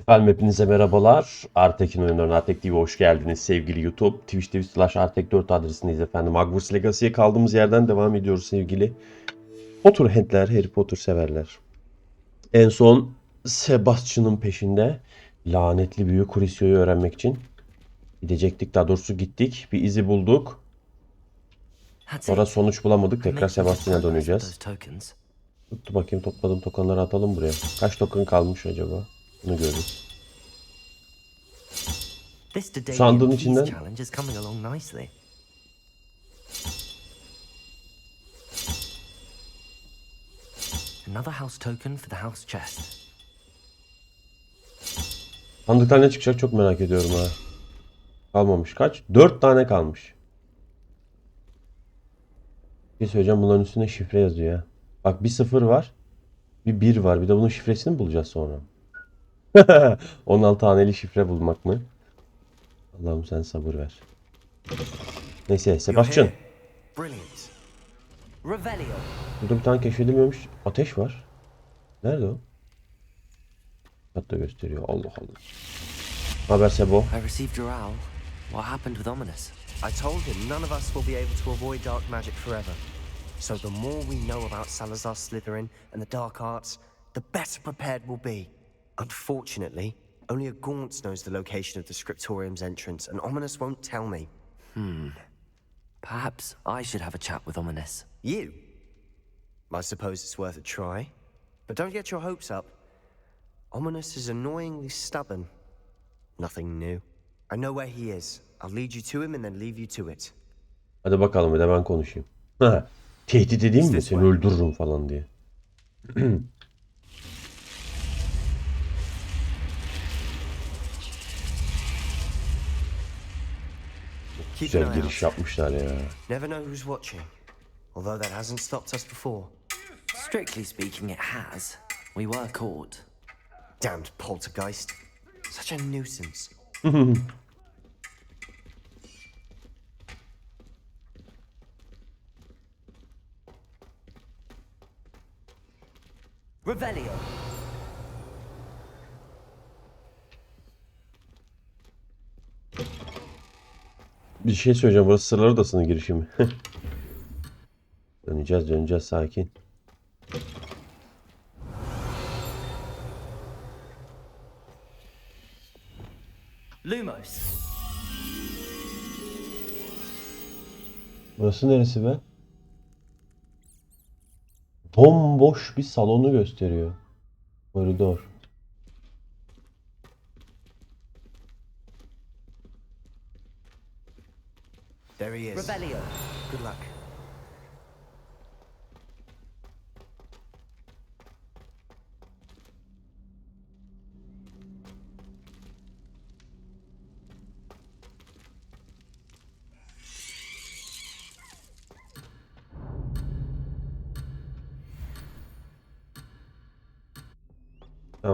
Efendim hepinize merhabalar. Artech'in oyunlarına Artech TV'ye hoş geldiniz sevgili YouTube. Twitch.tv/Artech4 adresindeyiz efendim. Hogwarts Legacy'ye kaldığımız yerden devam ediyoruz sevgili Potterhead'ler, Harry Potter severler. En son Sebastian'ın peşinde lanetli büyü CRUCIO'yu öğrenmek için gidecektik. Daha doğrusu gittik. Bir izi bulduk. Sonra sonuç bulamadık. Tekrar Sebastian'a döneceğiz. Tuttu bakayım, topladım tokenları atalım buraya. Kaç token kalmış acaba? Bunu görürüz. Sandığın içinden Another house token for the house chest. sandıktan ne çıkacak çok merak ediyorum ha. Kalmamış kaç? 4 tane kalmış. Bir şey söyleyeceğim, bunların üstüne şifre yazıyor ya. Bak bir 0 var. Bir 1 var. Bir de bunun şifresini mi bulacağız sonra? 16 haneli şifre bulmak mı? Allah'ım sen sabır ver. Neyse Sebastian. Brilliant. Revelio. Burada bir tane keşfedilmemiş ateş var. Nerede o? Hatta gösteriyor. Allah Allah. Haber Sebo. I received your owl. What happened with Ominous? I told him none of us will be able to avoid dark magic forever. So the more we know about Salazar Slytherin and the dark arts, the better prepared we'll be. Unfortunately, only a Gaunt knows the location of the Scriptorium's entrance, and Ominous won't tell me. Perhaps I should have a chat with Ominous. You? I suppose it's worth a try. But don't get your hopes up. Ominous is annoyingly stubborn. Nothing new. I know where he is. I'll lead you to him and then leave you to it. Hadi bakalım bir de ben konuşayım. Tehdit edeyim mi? Seni öldürürüm falan diye. Güzel giriş yapmışlar ya. Never know who's watching. Although that hasn't stopped us before. Strictly speaking, it has. We were caught. Damned poltergeist. Such a nuisance. Revelio. Bir şey söyleyeceğim. Burası Sırlar Odası'nın girişi mi? Döneceğiz sakin. Lumos. Burası neresi be? Bomboş bir salonu gösteriyor. Koridor. There he is. Revelio. Good luck.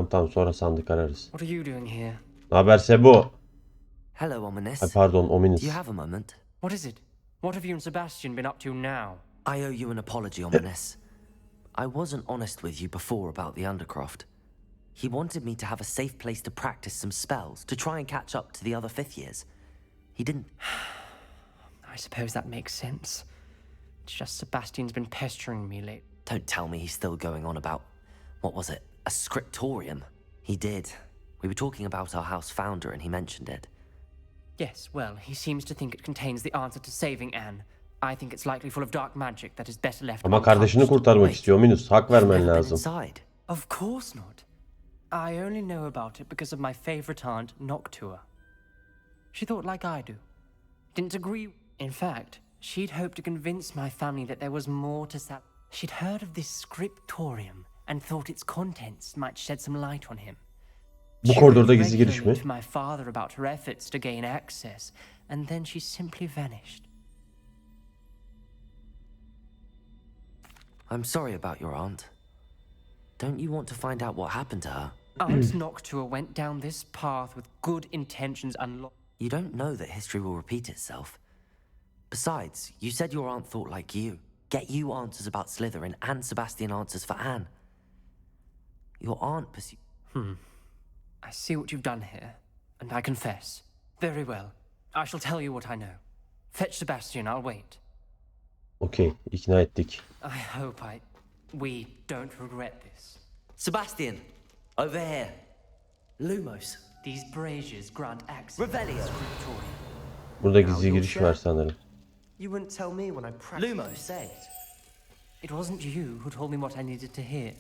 Tamam sonra sandık ararız. What are you doing here? Naber Sebo? Hello, Ominous. Ay pardon Ominous. Do you have a moment? What is it? What have you and Sebastian been up to now? I owe you an apology, Ominous. I wasn't honest with you before about the Undercroft. He wanted me to have a safe place to practice some spells, to try and catch up to the other fifth years. He didn't... I suppose that makes sense. It's just Sebastian's been pestering me lately. Don't tell me he's still going on about... What was it? A scriptorium? He did. We were talking about our house founder and he mentioned it. Yes, well, he seems to think it contains the answer to saving Anne. I think it's likely full of dark magic that is better left Ama kardeşini kurtarmak istiyor Ominous. Hak vermen lazım. Inside. Of course not. I only know about it because of my favorite aunt, Noctua. She thought like I do. Didn't agree. In fact, she'd hoped to convince my family that there was more to She'd heard of this scriptorium and thought its contents might shed some light on him. Bu koridorda gizli giriş mi? To my father about her efforts to gain access, and then she simply vanished. I'm sorry about your aunt. Don't you want to find out what happened to her? Aunt Noctua went down this path with good intentions and You don't know that history will repeat itself. Besides, you said your aunt thought like you. Get you answers about Slytherin and Sebastian answers for Anne. Your aunt pursued... I see what you've done here, and I confess. Very well. I shall tell you what I know. Fetch Sebastian, I'll wait. Okey, ikna ettik. I hope we don't regret this. Sebastian, over here. Lumos. These braziers grant access Revelio. to the scriptorium. Burada gizli giriş var sanırım. You wouldn't tell me when I practically Lumos. say it. It wasn't you who told me what I needed to hear.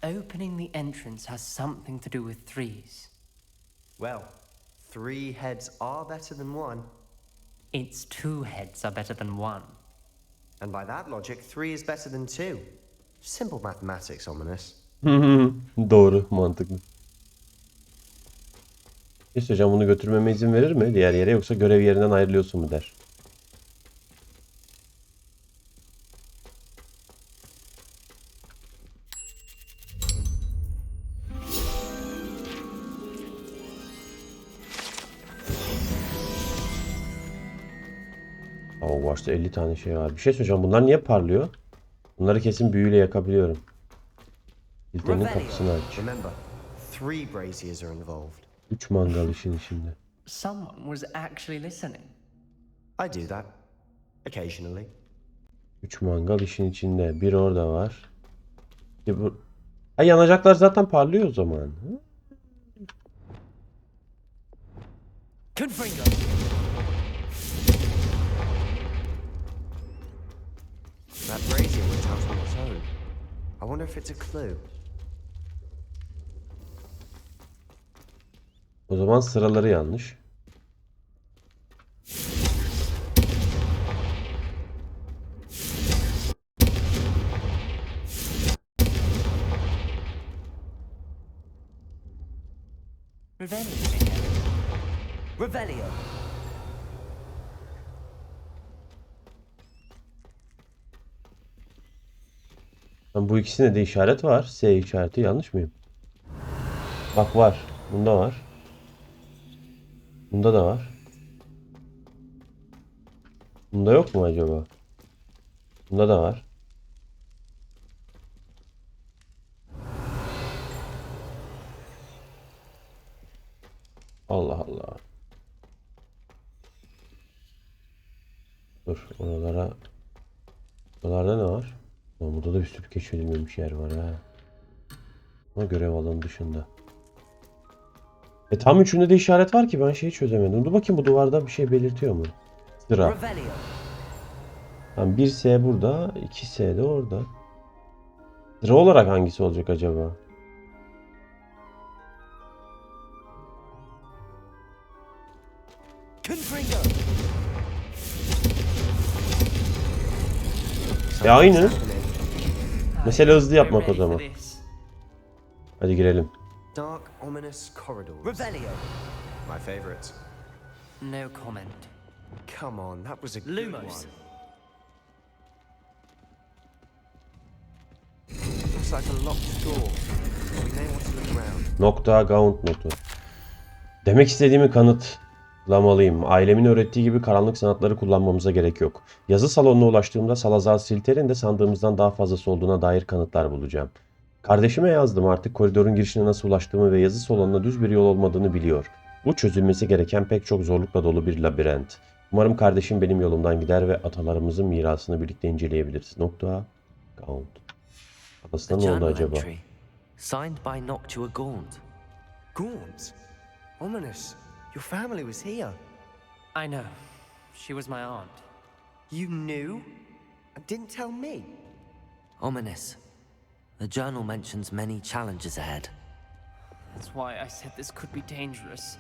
Opening the entrance has something to do with threes. Well, 3 heads are better than 1. Its 2 heads are better than 1. And by that logic, 3 is better than 2. Simple mathematics, Ominous. Doğru, mantıklı. Hocam bunu götürmeme izin verir mi diğer yere, yoksa görev yerinden ayrılıyorsun mu der. Hogwarts'ta 50 tane şey var. Bir şey söyleyeceğim. Bunlar niye parlıyor? Bunları kesin büyüyle yakabiliyorum. Kilitlerin kapısını aç. Remember, 3 braziers are involved. 3 mangal işin içinde. Someone was actually listening. I do that. Occasionally. 3 mangal işin içinde. Bir orada var. Bu... Ha, yanacaklar zaten parlıyor o zaman. Confringo. That brazier went out on its own. I wonder if it's a clue. O zaman sıraları yanlış. Revelio. Bu ikisinde de işaret var. S işareti, yanlış mıyım? Bak var. Bunda var. Bunda da var. Bunda yok mu acaba? Bunda da var. Allah Allah. Dur, oralara. Oralarda ne var? Lan burada da bir sürü keşfedilmemiş yer var ha. Ama görev alanı dışında. Tam üçünde de işaret var ki ben şeyi çözemedim. Dur bakayım, bu duvarda bir şey belirtiyor mu? Sıra. Revelio. Tamam, 1S burada, 2S de orada. Sıra olarak hangisi olacak acaba? Confringo. Aynı. Mesele hızlı yapmak o zaman. Hadi girelim. Dark, ominous corridors. Revelio. My favorite. No comment. Come on, that was a good Lumos. one. Looks like a locked door. We may want to look around. Nokta Gaunt notu. Demek istediğimi kanıtlamalıyım. Ailemin öğrettiği gibi karanlık sanatları kullanmamıza gerek yok. Yazı salonuna ulaştığımda Salazar Silter'in de sandığımızdan daha fazlası olduğuna dair kanıtlar bulacağım. Kardeşime yazdım, artık koridorun girişine nasıl ulaştığımı ve yazı salonuna düz bir yol olmadığını biliyor. Bu çözülmesi gereken pek çok zorlukla dolu bir labirent. Umarım kardeşim benim yolumdan gider ve atalarımızın mirasını birlikte inceleyebiliriz. Nokta Gaunt. Babasına ne oldu acaba? Signed by Noctua Gaunt. Gaunt? Ominous. Your family was here. I know. She was my aunt. You knew? And didn't tell me? Ominous. The journal mentions many challenges ahead. That's why I said this could be dangerous.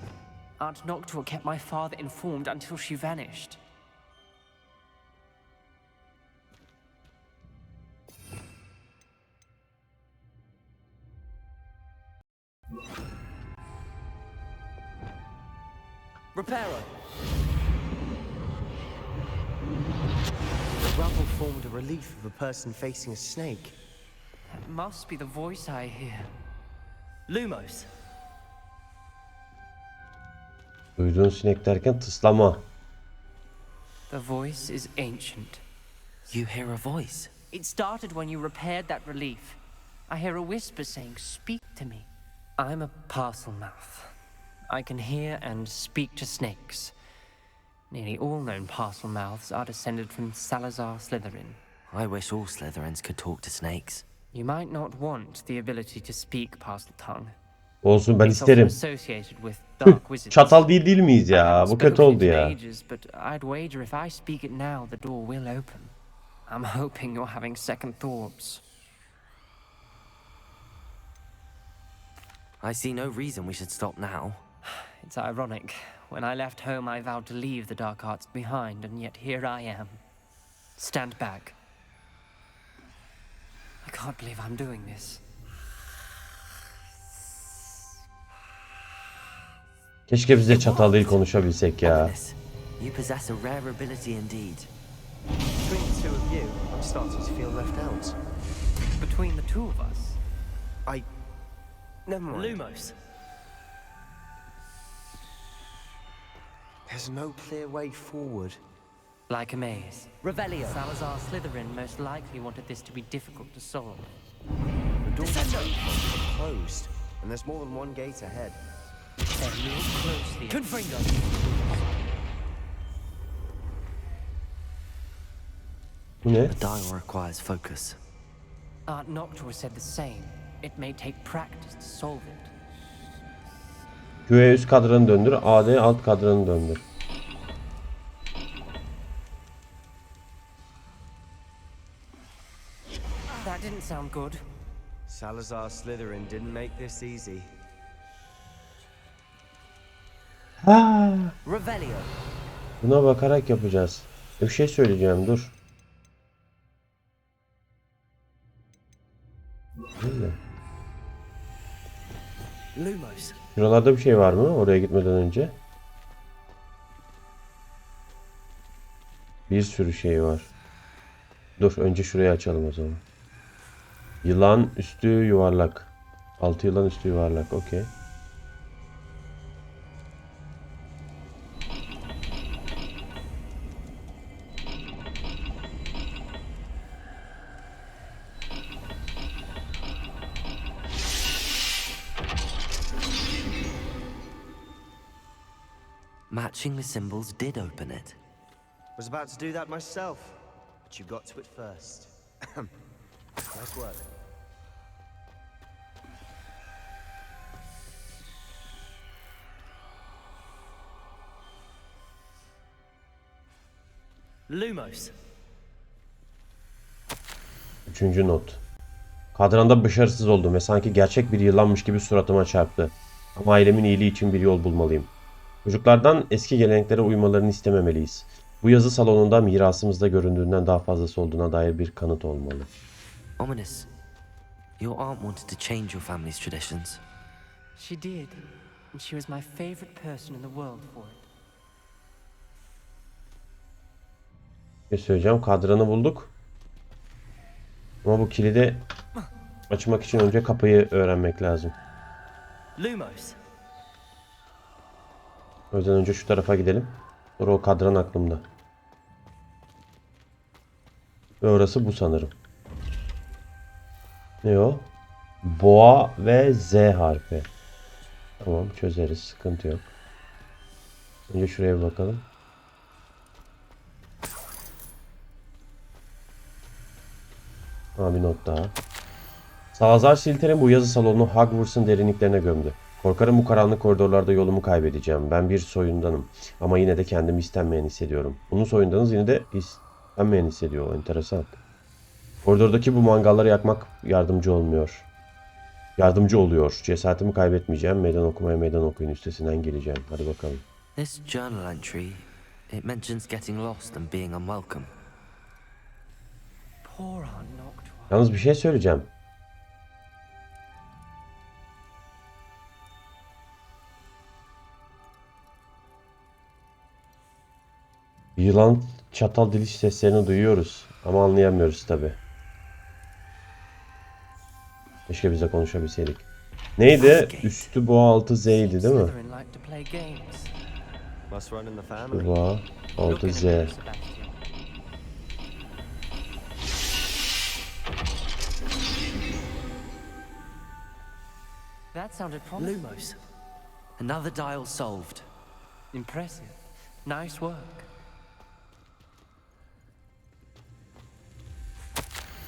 Aunt Noctua kept my father informed until she vanished. Reparo. The rubble formed a relief of a person facing a snake. That must be the voice I hear. Lumos. Duyduğun sinek derken tıslama. The voice is ancient. You hear a voice. It started when you repaired that relief. I hear a whisper saying, "Speak to me." I'm a parcel mouth. I can hear and speak to snakes. Nearly all known parcel mouths are descended from Salazar Slytherin. I wish all Slytherins could talk to snakes. You might not want the ability to speak parcel tongue. Olsun, ben It's often isterim. associated with dark wizards. Çatal değil miyiz I ya? haven't Bu kötü spoken oldu it in ya. ages, but I'd wager if I speak it now, the door will open. I'm hoping you're having second thoughts. I see no reason we should stop now. It's ironic. When I left home, I vowed to leave the dark arts behind, and yet here I am. Stand back. I can't believe I'm doing this. Keşke biz de çatal değil konuşabilsek ya. Ominous, you possess a rare ability indeed. Between the two of you, I'm starting to feel left out. Between the two of us, Never mind. Lumos. There's no clear way forward. Like a maze. Revelio. Salazar Slytherin most likely wanted this to be difficult to solve. The doors are closed, and there's more than one gate ahead. Then look closely. Confringo. Bu ne? The dial requires focus. Aunt Noctua said the same. It may take practice to solve it. Q'ye üst kadranı döndür. AD alt kadranı döndür. That didn't sound good. Salazar Slytherin didn't make this easy. Ha, Revelio. buna bakarak yapacağız. Bir şey söyleyeceğim, dur. Değil mi? Lumos. Şuralarda bir şey var mı oraya gitmeden önce? Bir sürü şey var. Dur, önce şurayı açalım o zaman. Yılan üstü yuvarlak. Altı yılan üstü yuvarlak. Okey. Matching the symbols did open it. Was about to do that myself, but you got to it first. Nice work. Lumos. Üçüncü not. Kadranda başarısız oldum ve sanki gerçek bir yılanmış gibi suratıma çarptı. Ama ailemin iyiliği için bir yol bulmalıyım. Çocuklardan eski geleneklere uymalarını istememeliyiz. Bu yazı salonunda mirasımızda göründüğünden daha fazlası olduğuna dair bir kanıt olmalı. Ominous, your aunt wanted to change your family's traditions. She did. And she was my favorite person in the world for it. Ne söyleyeceğim? Kadranı bulduk. Ama bu kilidi açmak için önce kapıyı öğrenmek lazım. Lumos. O yüzden önce şu tarafa gidelim. Sonra o kadran aklımda. Ve orası bu sanırım. Ne o? Boğa ve Z harfi. Tamam, çözeriz. Sıkıntı yok. Önce şuraya bir bakalım. Bir not daha. Salazar Slytherin bu yazı salonunu Hogwarts'ın derinliklerine gömdü. Korkarım bu karanlık koridorlarda yolumu kaybedeceğim. Ben bir soyundanım. Ama yine de kendimi istenmeyen hissediyorum. Bunun soyundanız yine de istenmeyen hissediyor. Enteresan. Koridordaki bu mangalları yakmak yardımcı olmuyor. Yardımcı oluyor. Cesaretimi kaybetmeyeceğim. Meydan okumaya meydan okuyun. Üstesinden geleceğim. Hadi bakalım. This journal entry, it mentions getting lost and being unwelcome. Poor Aunt Noctua. Yalnız bir şey söyleyeceğim. Yılan çatal diliş seslerini duyuyoruz ama anlayamıyoruz tabi. Keşke biz de konuşabilseydik. Neydi? Üstü boğa altı Z'ydi değil mi? Slytherin like to play games. Must run in the Üstü family. boğa altı Z. Sebastian. That sounded promising. Lumos. Another dial solved. Impressive. Nice work.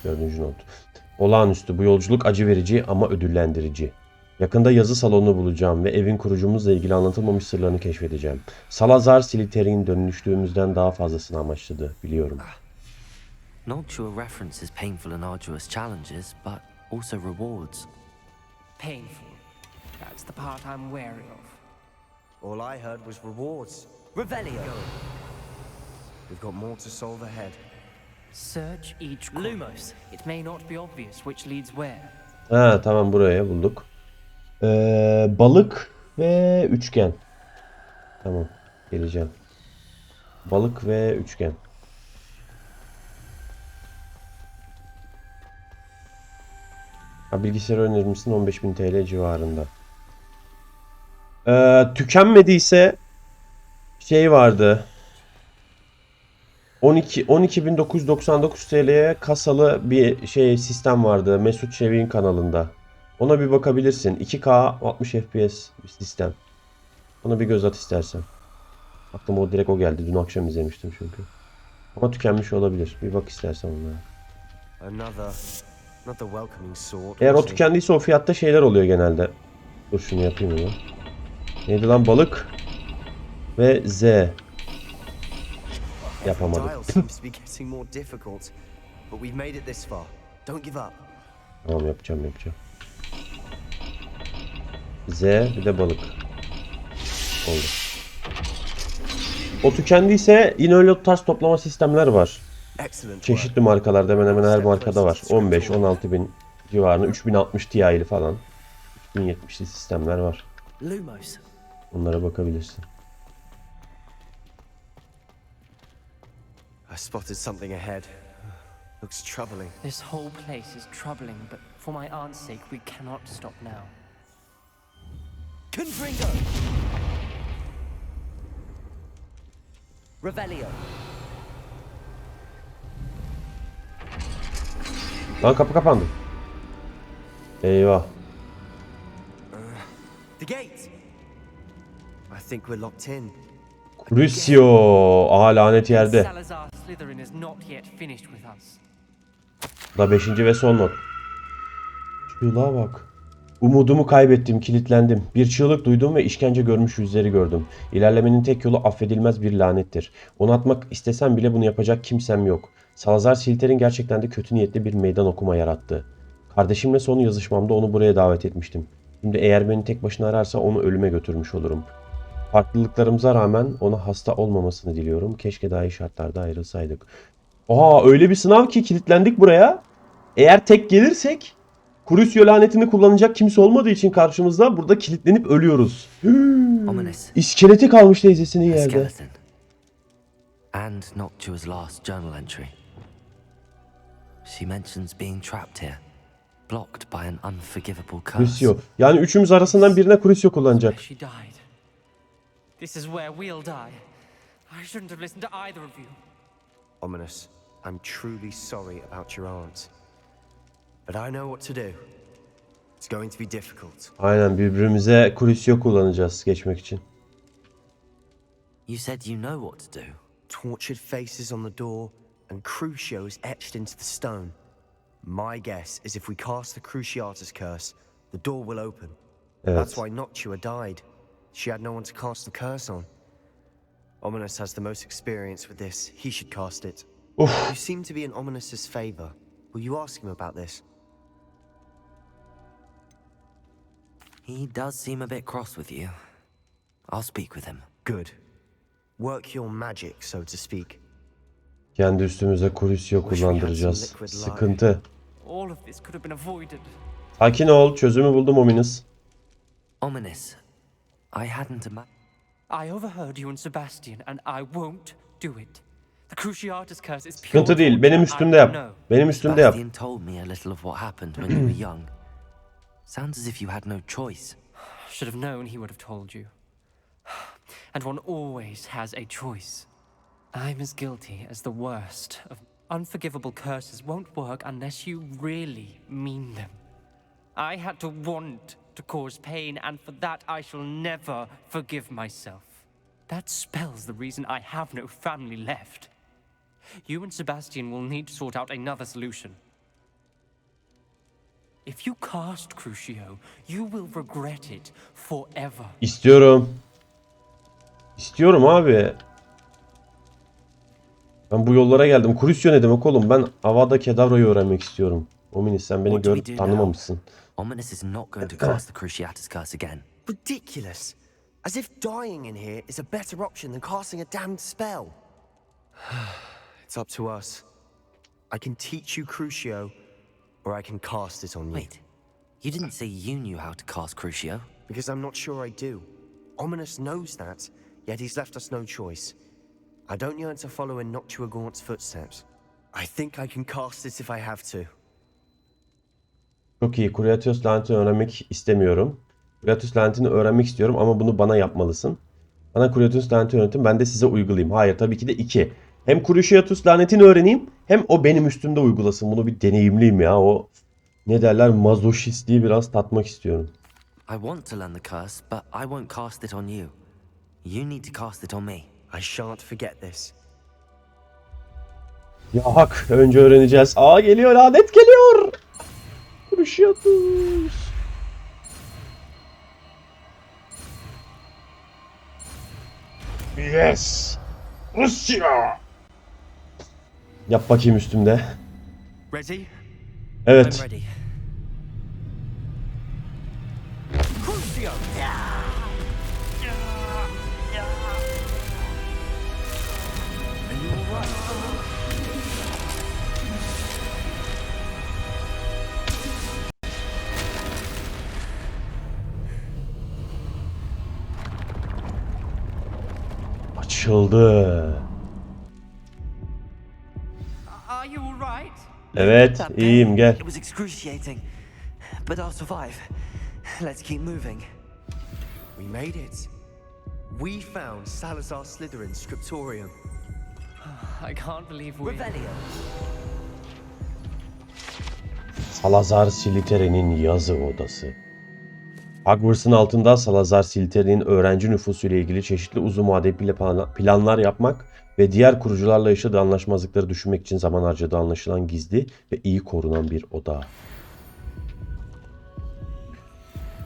Dördüncü not. Olağanüstü. Bu yolculuk acı verici ama ödüllendirici. Yakında yazı salonunu bulacağım ve evin kurucumuzla ilgili anlatılmamış sırlarını keşfedeceğim. Salazar Slytherin dönüştüğümüzden daha fazlasını amaçladı, biliyorum. Noctua references painful and arduous challenges, but also rewards. Painful. That's the part I'm wary of. All I heard was rewards. Revelio. We've got more to solve ahead. Search each corner. Lumos. It may not be obvious which leads where. Ha tamam, buraya bulduk. Balık ve üçgen. Tamam, geleceğim. Balık ve üçgen. Ha, bilgisayar önerir 15.000 TL civarında. Tükenmediyse şey vardı. 12.999 TL'ye kasalı bir sistem vardı Mesut Çevik'in kanalında. Ona bir bakabilirsin. 2K 60 FPS bir sistem. Ona bir göz at istersen. Aklıma direkt o geldi. Dün akşam izlemiştim çünkü. Ama tükenmiş olabilir. Bir bak istersen onlara. Eğer o tükendiyse o fiyatta şeyler oluyor genelde. Dur şunu yapayım ya. Neydi lan, balık ve Z. Yapamadım. Tamam, yapacağım. Z bir de balık. Oldu. O tükendiyse yine öyle tarz toplama sistemler var. Çeşitli markalarda, hemen hemen her markada var. 15-16 bin civarında, 3060 Ti'li falan. 3070'li sistemler var. Lumos. Onlara bakabilirsin. I spotted something ahead. Looks troubling. This whole place is troubling, but for my aunt's sake, we cannot stop now. Confringo! Revelio. Lan kapı kapandı. Eyvah. The gate! I think we're locked in. Crucio. Aha, lanet yerde. Salazar Slytherin is not yet finished with us. Bu da 5. ve son not. Çığlığa bak. Umudumu kaybettim, kilitlendim. Bir çığlık duydum ve işkence görmüş yüzleri gördüm. İlerlemenin tek yolu affedilmez bir lanettir. Onu atmak istesem bile bunu yapacak kimsem yok. Salazar Slytherin gerçekten de kötü niyetli bir meydan okuma yarattı. Kardeşimle son yazışmamda onu buraya davet etmiştim. Şimdi eğer beni tek başına ararsa onu ölüme götürmüş olurum. Farklılıklarımıza rağmen ona hasta olmamasını diliyorum. Keşke daha iyi şartlarda ayrılsaydık. Oha, öyle bir sınav ki kilitlendik buraya. Eğer tek gelirsek Crucio lanetini kullanacak kimse olmadığı için karşımızda burada kilitlenip ölüyoruz. Ominous. İskeleti kalmış teyzesinin A yerde. skeleton. And Noctua's last journal entry. She mentions being trapped here, blocked by an unforgivable curse. Crucio. Yani üçümüz arasından birine Crucio kullanacak. She died. This is where we'll die. I shouldn't have listened to either of you. Ominous, I'm truly sorry about your aunt. But I know what to do. It's going to be difficult. Aynen, birbirimize Crucio kullanacağız geçmek için. You said you know what to do. Tortured faces on the door and Crucios etched into the stone. My guess is if we cast the Cruciatus curse, the door will open. Evet. That's why Noctua died. She had no one to cast the curse on. Ominous has the most experience with this. He should cast it. You seem to be in Ominous's favor. Will you ask him about this? He does seem a bit cross with you. I'll speak with him. Good. Work your magic, so to speak. Kendi üstümüze Crucio kullandıracağız. Sıkıntı. All of this could have been avoided. Sakin ol, çözümü buldum Ominous. Ominous. I hadn't I overheard you and Sebastian, and I won't do it. The Cruciatus curse is pure Sıkıntı değil, benim torture, üstümde I yap. know. Benim üstümde yap. Sebastian told me a little of what happened when you were young. Sounds as if you had no choice. Should have known he would have told you. And one always has a choice. I'm as guilty as the worst of unforgivable curses won't work unless you really mean them. I had to want to cause pain, and for that I shall never forgive myself. That spell's the reason I have no family left. You and Sebastian will need to sort out another solution. If you cast Crucio, you will regret it forever. İstiyorum. İstiyorum abi. Ben bu yollara geldim. Crucio ne demek oğlum? Ben Avada Kedavra'yı öğrenmek istiyorum. Ominis sen beni What do we do tanımamışsın. Ominous is not going to cast the Cruciatus curse again. Ridiculous. As if dying in here is a better option than casting a damned spell. It's up to us. I can teach you Crucio, or I can cast it on you. Wait, you didn't say you knew how to cast Crucio? Because I'm not sure I do. Ominous knows that, yet he's left us no choice. I don't yearn to follow in Noctuagaunt's footsteps. I think I can cast it if I have to. Çok iyi. Cruciatus lanetini öğrenmek istemiyorum. Cruciatus lanetini öğrenmek istiyorum ama bunu bana yapmalısın. Bana Cruciatus lanetini öğretin, ben de size uygulayayım. Hayır, tabii ki de 2. Hem Cruciatus lanetini öğreneyim, hem o benim üstümde uygulasın. Bunu bir deneyimleyeyim ya. O ne derler, mazoşistliği biraz tatmak istiyorum. I want to learn the curse, but I won't cast it on you. You need to cast it on me. I shan't forget this. Ya hak, önce öğreneceğiz. Aa, geliyor, lanet geliyor. Cruciatus. Yes. Rusya. Yap bakayım üstümde. Ready? Evet. I'm ready. Crucio! Are you alright? Açıldı. Are you alright? Evet, That iyiyim, pain, gel. it was excruciating, but I'll survive. Let's keep moving. We made it. We found Salazar Slytherin's scriptorium. I can't believe we... Revelio. Salazar Slytherin'in yazı odası. Hogwarts'ın altında Salazar Slytherin'in öğrenci nüfusu ile ilgili çeşitli uzun vadeli planlar yapmak ve diğer kurucularla yaşadığı anlaşmazlıkları düşünmek için zaman harcadığı anlaşılan gizli ve iyi korunan bir oda.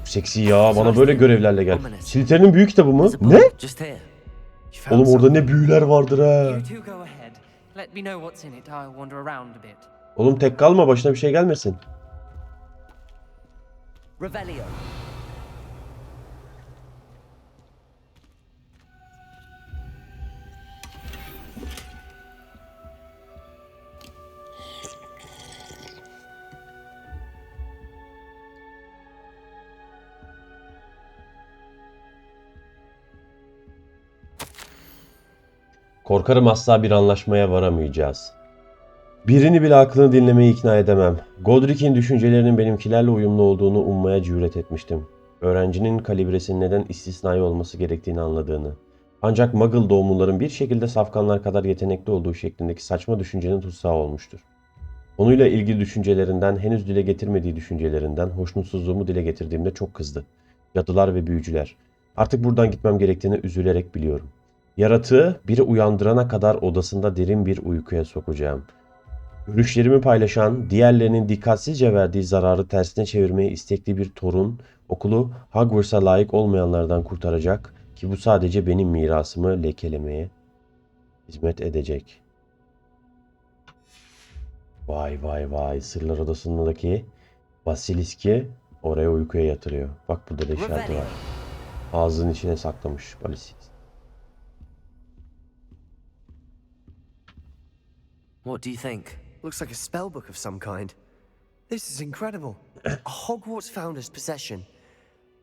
Seksi ya, bana böyle görevlerle gel. Slytherin'in büyü kitabı mı? There's a Ne? book just here. You found Oğlum orada something? ne büyüler vardır ha. You two go ahead. Let me know what's in it. I'll wander around a bit. Oğlum tek kalma, başına bir şey gelmesin. Revelio. Korkarım asla bir anlaşmaya varamayacağız. Birini bile aklını dinlemeye ikna edemem. Godric'in düşüncelerinin benimkilerle uyumlu olduğunu ummaya cüret etmiştim. Öğrencinin kalibresinin neden istisnai olması gerektiğini anladığını. Ancak Muggle doğumluların bir şekilde safkanlar kadar yetenekli olduğu şeklindeki saçma düşüncenin tutsağı olmuştur. Onunla ilgili düşüncelerinden, henüz dile getirmediği düşüncelerinden hoşnutsuzluğumu dile getirdiğimde çok kızdı. Cadılar ve büyücüler. Artık buradan gitmem gerektiğini üzülerek biliyorum. Yaratığı biri uyandırana kadar odasında derin bir uykuya sokacağım. Görüşlerimi paylaşan, diğerlerinin dikkatsizce verdiği zararı tersine çevirmeye istekli bir torun, okulu Hogwarts'a layık olmayanlardan kurtaracak ki bu sadece benim mirasımı lekelemeye hizmet edecek. Vay vay vay, Sırlar Odası'ndaki Basilisk'i oraya uykuya yatırıyor. Bak burada da işareti var. Ağzının içine saklamış Basilisk. What do you think? Looks like a spell book of some kind. This is incredible. A Hogwarts founder's possession.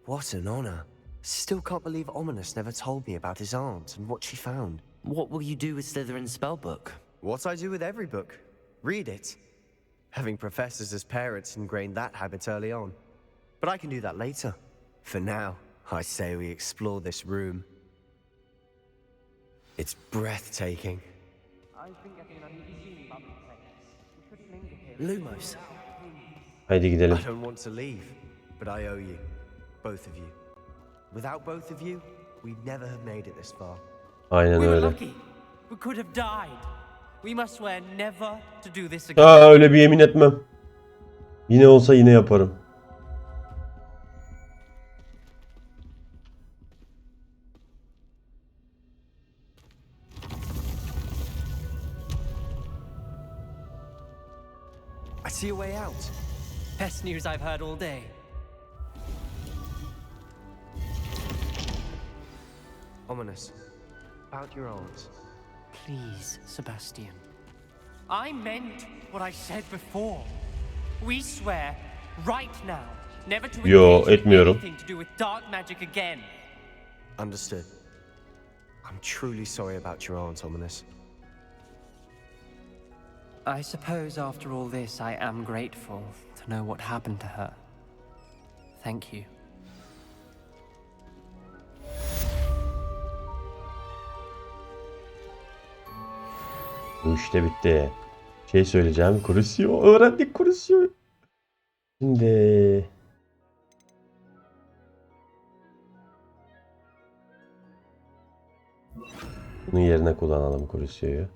What an honor. Still can't believe Ominous never told me about his aunt and what she found. What will you do with Slytherin's spellbook? What I do with every book. Read it. Having professors as parents ingrained that habit early on. But I can do that later. For now, I say we explore this room. It's breathtaking. Lumos. Haydi gidelim. I don't want to leave, but I owe you. Both of you. Without both of you, we'd never have made it this far. Aynen We were öyle. lucky. We could have died. We must swear never to do this again. Öyle bir yemin etmem. Yine olsa yine yaparım. I see a way out. Best news I've heard all day. Ominous. About your aunt. Please, Sebastian. I meant what I said before. We swear right now never to Yo, engage in etmiyorum. anything to do with dark magic again. Understood. I'm truly sorry about your aunt, Ominous. I suppose after all this I am grateful to know what happened to her. Thank you. Bu işte bitti. Şey söyleyeceğim. Crucio. Öğrendik Crucio'yu. Şimdi... Bunun yerine kullanalım Crucio'yu.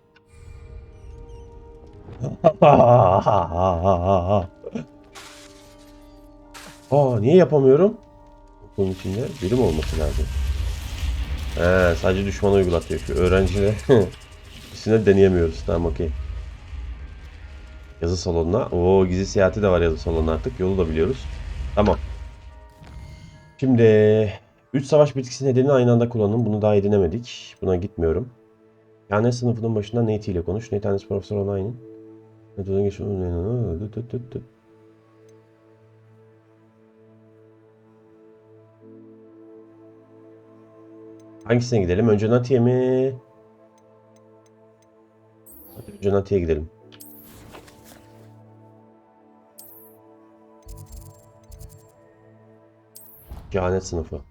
Niye yapamıyorum? Bunun içinde birim olması lazım. Sadece düşmana uygulatıyor. Şu öğrenciyle üstüne deneyemiyoruz. Tamam, okey. Yazı salonuna. Gizli seyahati de var yazı salonuna artık. Yolu da biliyoruz. Tamam. Şimdi 3 savaş bitkisi nedeni aynı anda kullanın. Bunu daha edinemedik. Buna gitmiyorum. Yani sınıfının başında Nate ile konuş. Nate tanesi profesör onayının. Hangisine gidelim? Önce Nati'ye mi? Hadi önce Nati'ye gidelim. Kehanet sınıfı.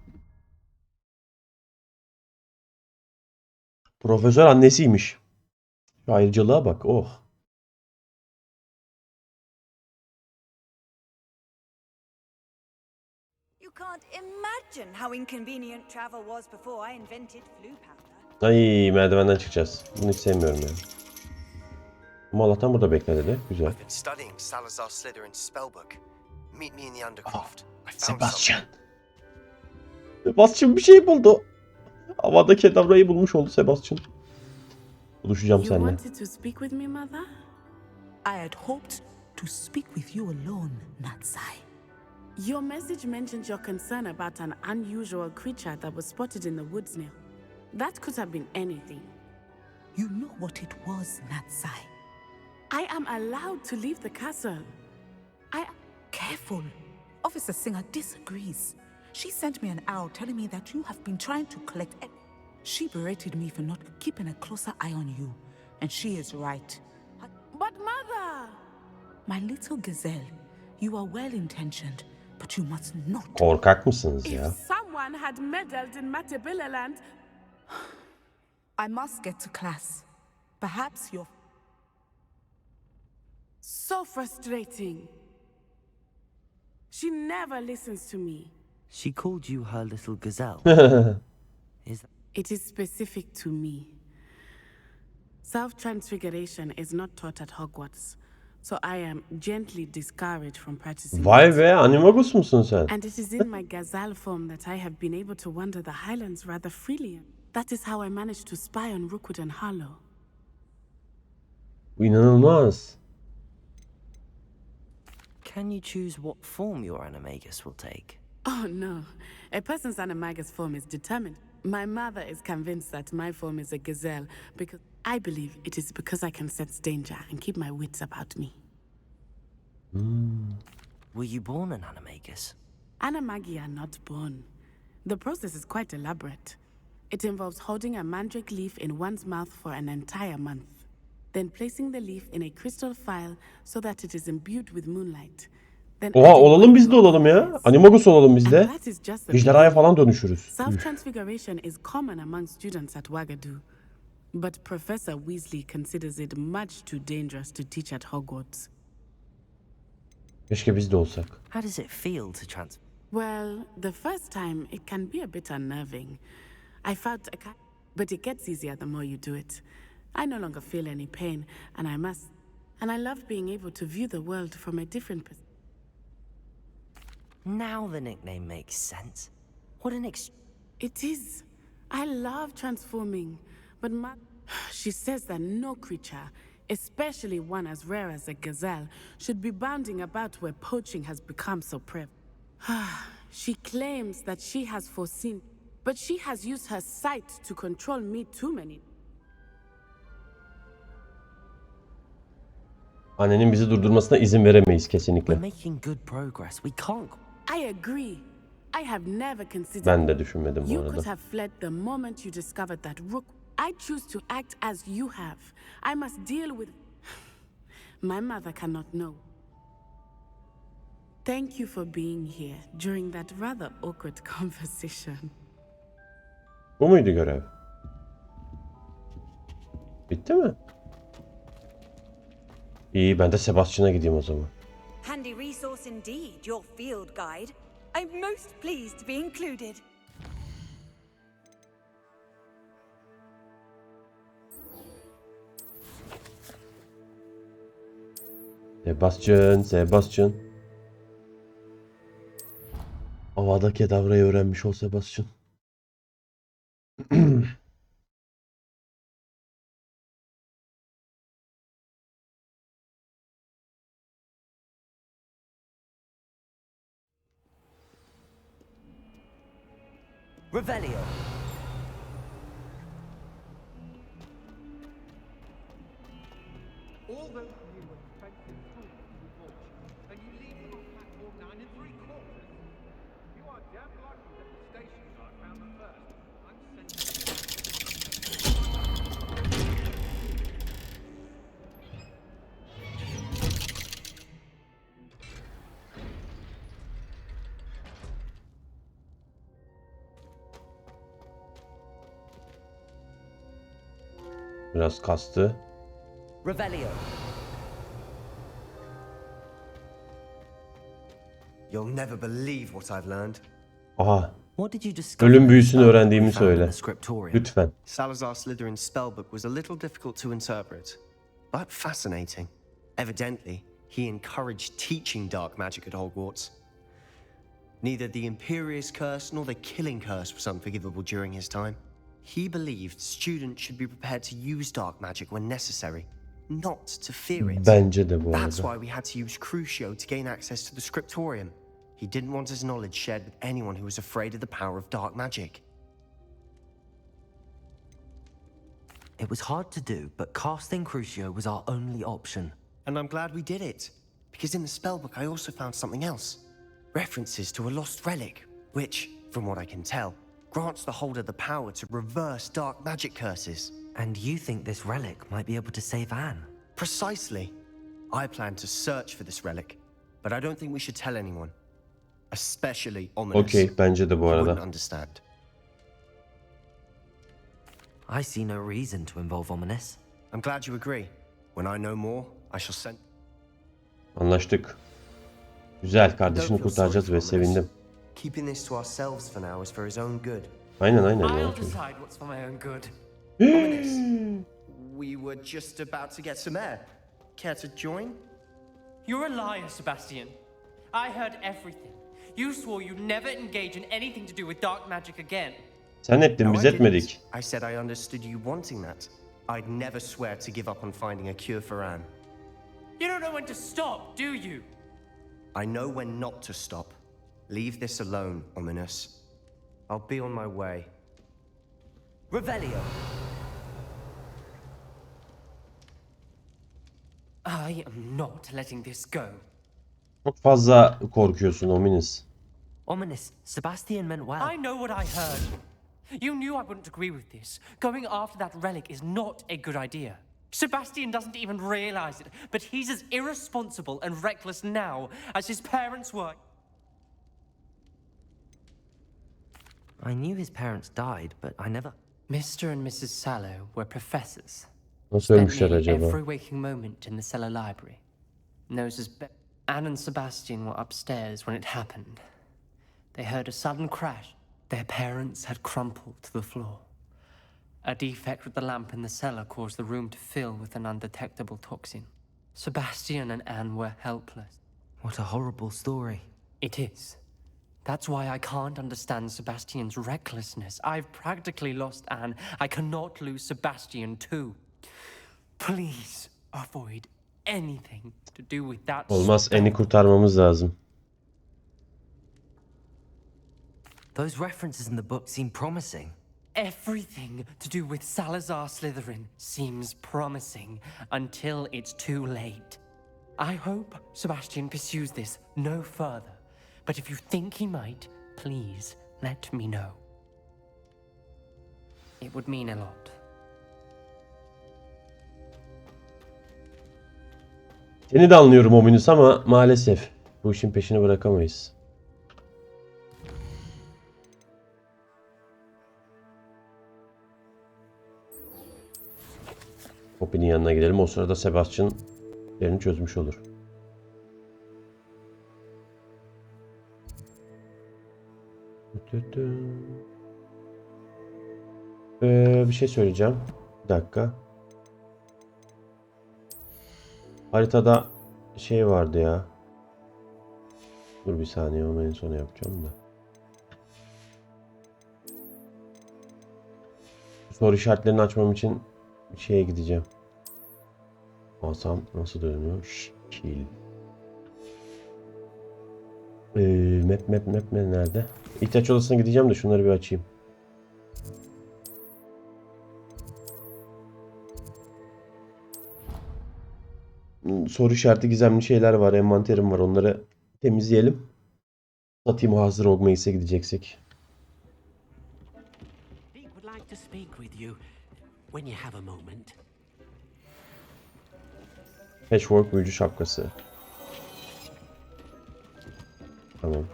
Profesör annesiymiş. Şu ayrıcalığa bak. Oh. You can't imagine how inconvenient travel was before I invented flue powder. Ay, merdivenden çıkacağız. Bunu hiç sevmiyorum yani. Ama Allah'tan burada bekle dedi. Güzel. I've been studying Salazar Slytherin's spellbook. Meet me in the Undercroft. I found Sebastian. Sebastian bir şey buldu. Havada kedavrayı bulmuş oldu Sebastian. Buluşacağım You seninle. wanted to speak with me, Mother? I had hoped to speak with you alone, Natsai. Your message mentioned your concern about an unusual creature that was spotted in the woods near. That could have been anything. You know what it was, Natsai. I am allowed to leave the castle. Careful. Officer Singer disagrees. She sent me an owl telling me that you have been trying to collect. She berated me for not keeping a closer eye on you, and she is right. But Mother! My little gazelle, you are well-intentioned, but you must not. Korkak mısınız ya? If someone had meddled in Matabilaland, I must get to class. Perhaps you're... so frustrating. She never listens to me. She called you her little gazelle. Is that... It is specific to me. Self-transfiguration is not taught at Hogwarts, so I am gently discouraged from practicing Vay it. be, animagus musun sen? And it is in my gazelle form that I have been able to wander the highlands rather freely. That is how I managed to spy on Rookwood and Harlow. Bu inanılmaz. Can you choose what form your animagus will take? Oh no, a person's animagus form is determined. My mother is convinced that my form is a gazelle because I believe it is because I can sense danger and keep my wits about me. Were you born an animagus? Animagi are not born. The process is quite elaborate. It involves holding a mandrake leaf in one's mouth for an entire month, then placing the leaf in a crystal phial so that it is imbued with moonlight. Then Oha, adding olalım biz de one olalım ya. drop Animagus olalım biz and de. that is just the Ejderhaya beginning. falan dönüşürüz. Üf. Self-transfiguration is common among students at Wagadu, but Professor Weasley considers it much too dangerous to teach at Hogwarts. Keşke biz de olsak. How does it feel to Well, the first time it can be a bit unnerving. I felt but it gets easier the more you do it. I no longer feel any pain, and I love being able to view the world from a different perspective. Now the nickname makes sense. What an It is. I love transforming, but she says that no creature, especially one as rare as a gazelle, should be bounding about where poaching has become so prevalent. She claims that she has foreseen, but she has used her sight to control me too many. Annenin bizi durdurmasına izin veremeyiz kesinlikle. We're making good progress. We can't. I agree. I have never considered. Ben de düşünmedim bu You could arada. have fled the moment you discovered that Rook. I choose to act as you have. I must deal with. My mother cannot know. Thank you for being here during that rather awkward conversation. Bu muydu görev? Bitti mi? İyi, ben de Sebastian'a gideyim o zaman. Handy resource indeed, your field guide. I'm most pleased to be included. Sebastian. Avada Kedavra'yı öğrenmiş ol Sebastian. Revelio. All those new expensive tools you bought, and you leave them on platform 9 3/4. You are damn lucky that the station guard found them first. I'm sending. Biraz kastı. Revelio. You'll never believe what I've learned. Aha. What did you discover? Ölüm in the büyüsünü spell öğrendiğimi we found in söyle. the scriptorium? Lütfen. Salazar Slytherin's spellbook was a little difficult to interpret, but fascinating. Evidently, he encouraged teaching dark magic at Hogwarts. Neither the Imperious Curse nor the Killing Curse was unforgivable during his time. He believed students should be prepared to use dark magic when necessary, not to fear it. Bence de bu That's arada. why we had to use Crucio to gain access to the scriptorium. He didn't want his knowledge shared with anyone who was afraid of the power of dark magic. It was hard to do, but casting Crucio was our only option. And I'm glad we did it, because in the spellbook I also found something else. References to a lost relic, which, from what I can tell, grants the holder the power to reverse dark magic curses. And you think this relic might be able to save Anne? Precisely. I plan to search for this relic, but I don't think we should tell anyone. Especially Ominous. Okey, bence de bu He wouldn't arada. understand. I see no reason to involve Ominous. I'm glad you agree. When I know more, I shall send... Anlaştık. Güzel, Don't kardeşini feel sorry kurtaracağız for ve Ominous. sevindim. Keeping this to ourselves for now is for his own good. Aynen ya. I'll decide what's for my own good. Ominous, we were just about to get some air. Care to join? You're a liar, Sebastian. I heard everything. You swore you'd never engage in anything to do with dark magic again. Sen ettin, No, biz I didn't. etmedik. I said I understood you wanting that. I'd never swear to give up on finding a cure for Anne. You don't know when to stop, do you? I know when not to stop. Leave this alone, Ominous. I'll be on my way. Revelio. I am not letting this go. Çok fazla korkuyorsun Ominous. Ominous, Sebastian meant well. I know what I heard. You knew I wouldn't agree with this. Going after that relic is not a good idea. Sebastian doesn't even realize it, but he's as irresponsible and reckless now as his parents were. I knew his parents died, but I never... Mr. and Mrs. Sallow were professors. Nasıl Spent ölmüşler nearly acaba? every waking moment in the cellar library. Knows as Anne and Sebastian were upstairs when it happened. they heard a sudden crash. Their parents had crumpled to the floor. A defect with the lamp in the cellar caused the room to fill with an undetectable toxin. Sebastian and Anne were helpless. What a horrible story. It is. That's why I can't understand Sebastian's recklessness. I've practically lost Anne. I cannot lose Sebastian too. Please avoid anything to do with that. Olmaz, Anne'i kurtarmamız lazım. Those references in the book seem promising. Everything to do with Salazar Slytherin seems promising until it's too late. I hope Sebastian pursues this no further. But if you think he might, please let me know. It would mean a lot. Seni de anlıyorum Ominus ama maalesef bu işin peşini bırakamayız. Poppy'nin yanına gidelim. O sırada Sebastian yerini çözmüş olur. Bir şey söyleyeceğim. Bir dakika. Haritada şey vardı ya. Dur bir saniye, onu en sona yapacağım da. Soru işaretlerini açmam için şeye gideceğim. Asam nasıl dönüyor? Kill. Map nerede? İhtiyaç odasına gideceğim de şunları bir açayım. Soru işareti gizemli şeyler var. Envanterim var. Onları temizleyelim. Satayım, hazır olmayı ise gideceksek. Patchwork büyücü şapkası. Tamam.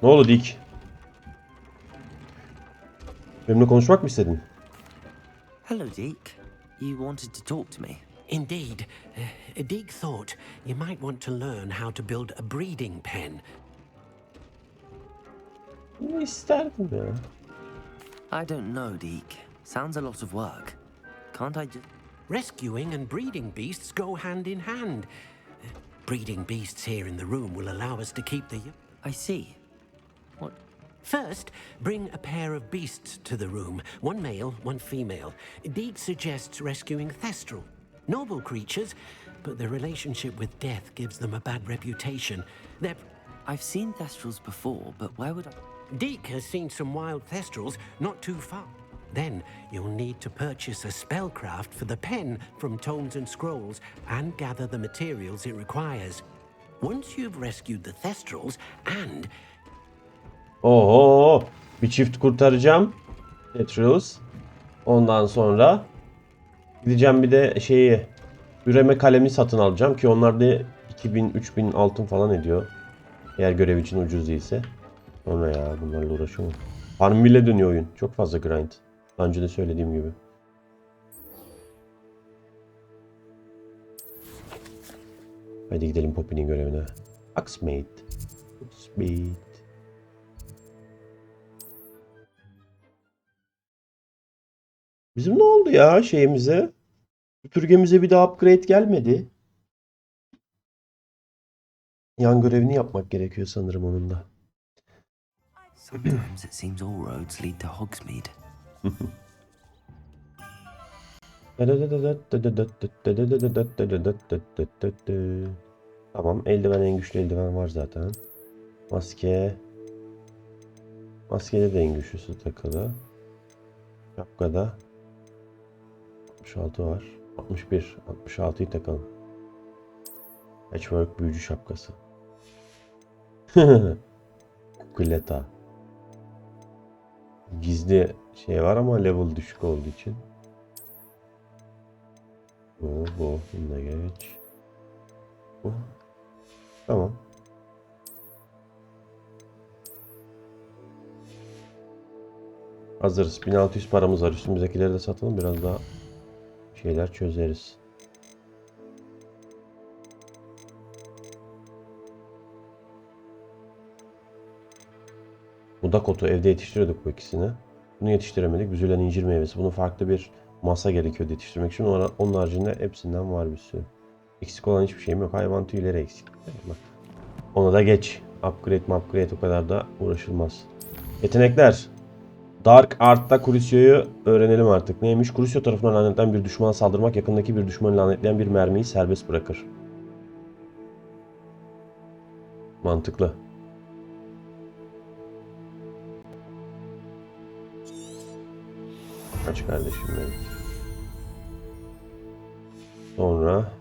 Ne oldu Dick? Benimle konuşmak mı istedin? Hello, Deke. You wanted to talk to me? Indeed. Deke thought you might want to learn how to build a breeding pen. Ne isterdim ya? I don't know, Deke. Sounds a lot of work. Can't I just... Rescuing and breeding beasts go hand in hand. Breeding beasts here in the room will allow us to keep the... I see. What? First, bring a pair of beasts to the room. One male, one female. Deke suggests rescuing Thestral. Noble creatures, but their relationship with death gives them a bad reputation. I've seen Thestrals before, but where would I... Deke has seen some wild Thestrals not too far. Then you'll need to purchase a spellcraft for the pen from Tomes and Scrolls and gather the materials it requires. Once you've rescued the Thestrals and... Oo, bir çift kurtaracağım. Thestrals. Ondan sonra gideceğim bir de şeyi, üreme kalemi satın alacağım ki onlar da 2000-3000 altın falan ediyor. Eğer görev için ucuz değilse. Sonra ya bunlarla uğraşamam. Farmville'e dönüyor oyun. Çok fazla grind. Daha önce de söylediğim gibi. Hadi gidelim Poppy'nin görevine. Axemate. Bizim ne oldu ya şeyimize? Süpürgemize bir daha upgrade gelmedi. Yan görevini yapmak gerekiyor sanırım onun da. Sometimes it seems all roads lead to Hogsmeade. Tamam, eldiven, en güçlü eldiven var zaten. Maske. Maskede de en güçlüsü takılı. Şapkada 66 var. 61. 66'yı takalım. Patchwork büyücü şapkası. Kuleta. Gizli şey var ama level düşük olduğu için. Bu. Bunu da geç. Bu. Tamam. Hazırız. 1600 paramız var. Üstümüzdekileri de satalım. Biraz daha şeyler çözeriz. Dudak otu. Evde yetiştiriyorduk bu ikisini. Bunu yetiştiremedik. Büzülen incir meyvesi. Bunun farklı bir masa gerekiyordu yetiştirmek için. Onun haricinde hepsinden var bir sürü. Eksik olan hiçbir şeyim yok. Hayvan tüyleri eksik. Ona da geç. Upgrade o kadar da uğraşılmaz. Yetenekler. Dark Art'ta Crucio'yu öğrenelim artık. Neymiş? Crucio tarafından lanetlenen bir düşmana saldırmak yakındaki bir düşmanı lanetleyen bir mermiyi serbest bırakır. Mantıklı. Aç kardeşim benim. Sonra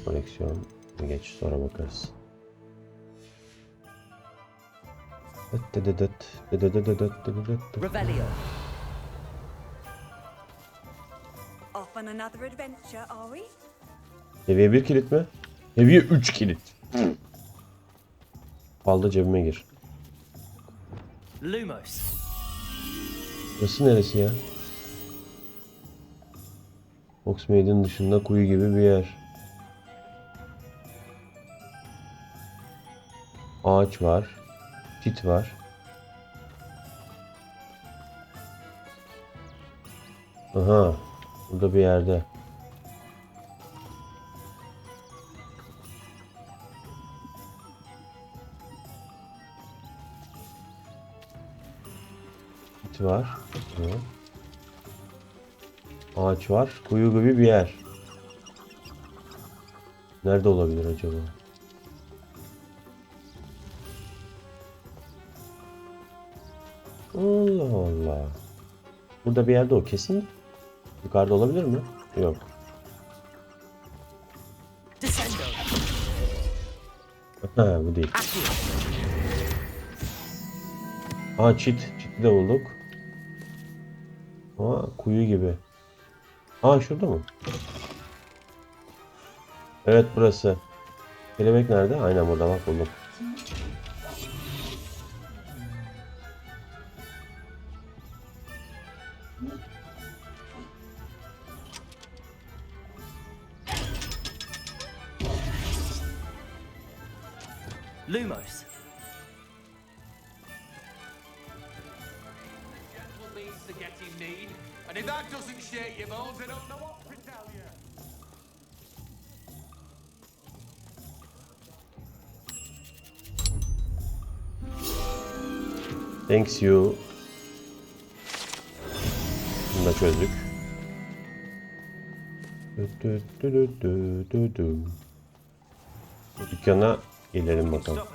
koleksiyon geç, sonra bakarız. Revelio. Off on another adventure, are we? Seviye 1 kilit mi? Seviye 3 kilit. Falda cebime gir. Lumos. Burası neresi ya? Hogsmeade'in dışında kuyu gibi bir yer. Ağaç var. Çit var. Aha. Burada bir yerde. Çit var. Evet. Ağaç var. Kuyu gibi bir yer. Nerede olabilir acaba? Allah Allah. Burada bir yerde o kesin. Yukarıda olabilir mi? Yok. Ha, bu değil. Aa, çit. Çiti de bulduk. Aa, kuyu gibi. Aa, şurada mı? Evet, burası. Kelebek nerede? Aynen burada, bak buldum. Lumos. Gentle means to getting mean, and if that doesn't shake your bones, I don't know what to tell you. Thanks you. Bunu da çözdük. Bu dükkana gelelim bakalım.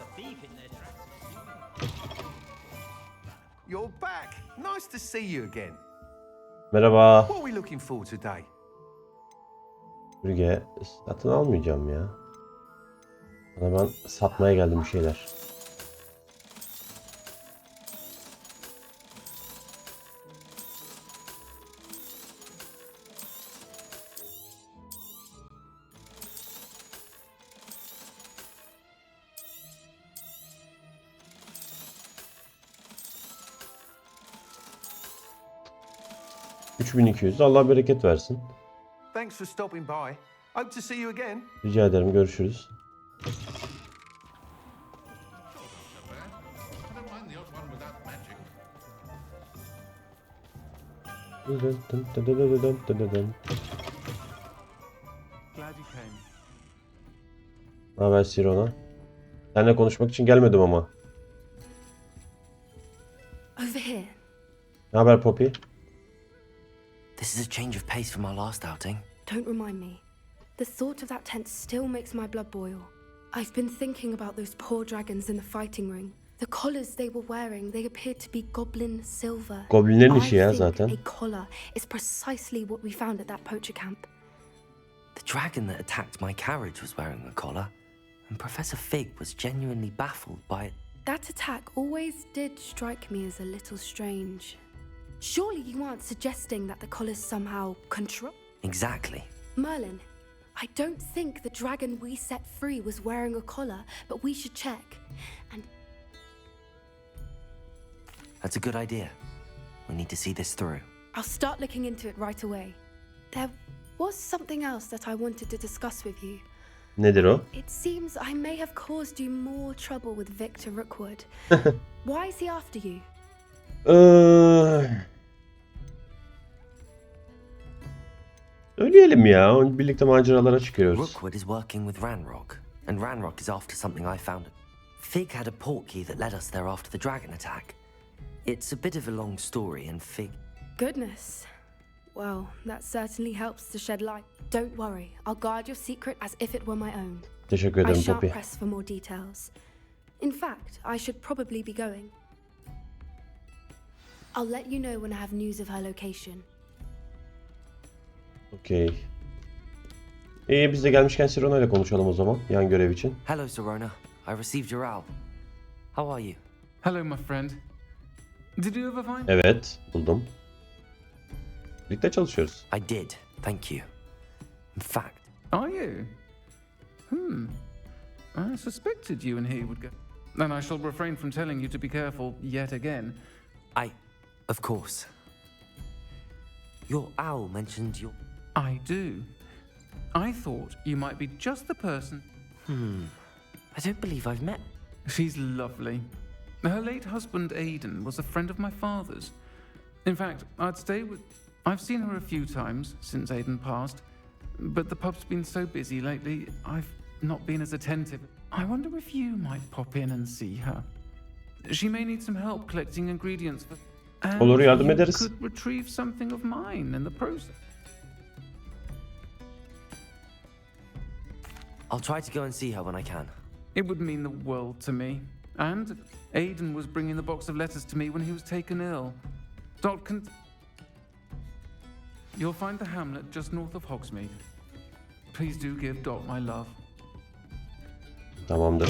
You're back. Nice to see you again. Merhaba. What are we looking for today? Bürge, satın almayacağım ya. Bana ben satmaya geldim bir şeyler. $3200. Allah bereket versin. Thanks for stopping by. Hope to see you again. Rica ederim. Görüşürüz. I don't mind the odd one without magic. Glad you came. Ne haber Sirona? Seninle konuşmak için gelmedim ama. Over here. Ne haber Poppy? This is a change of pace from our last outing. Don't remind me. The thought of that tent still makes my blood boil. I've been thinking about those poor dragons in the fighting ring. The collars they were wearing, they appeared to be goblin silver. Goblinlerin işi ya I think zaten. a collar is precisely what we found at that poacher camp. The dragon that attacked my carriage was wearing a collar, and Professor Fig was genuinely baffled by it. That attack always did strike me as a little strange. Surely you aren't suggesting that the collars somehow control... Exactly. Merlin, I don't think the dragon we set free was wearing a collar, but we should check. And That's a good idea. We need to see this through. I'll start looking into it right away. There was something else that I wanted to discuss with you. Nedir o? It seems I may have caused you more trouble with Victor Rookwood. Why is he after you? Söyleyelim ya. Birlikte maceralara çıkıyoruz. Rookwood is working with Ranrock, and Ranrock is after something I found. Fig had a portkey that led us there after the dragon attack. It's a bit of a long story, and Fig... Goodness. Well, that certainly helps to shed light. Don't worry, I'll guard your secret as if it were my own. Teşekkür I ederim shan't Poppy. press for more details. In fact, I should probably be going. I'll let you know when I have news of her location. Okey. Biz de gelmişken Sirona ile konuşalım o zaman. Yan görev için. Hello, Sirona. I received your owl. How are you? Hello, my friend. Did you ever find... Evet, buldum. Birlikte çalışıyoruz. I did, thank you. In fact... Are you? I suspected you and he would go... Then I shall refrain from telling you to be careful yet again. Of course. Your owl mentioned your... I do. I thought you might be just the person... I don't believe I've met... She's lovely. Her late husband, Aidan, was a friend of my father's. In fact, I'd stay with... I've seen her a few times since Aidan passed, but the pub's been so busy lately, I've not been as attentive. I wonder if you might pop in and see her. She may need some help collecting ingredients for... And Olur, yardım you ederiz. could retrieve something of mine in the process. I'll try to go and see her when I can. It would mean the world to me. And Aidan was bringing the box of letters to me when he was taken ill. Dot can... You'll find the hamlet just north of Hogsmeade. Please do give Dot my love. Tamamdır.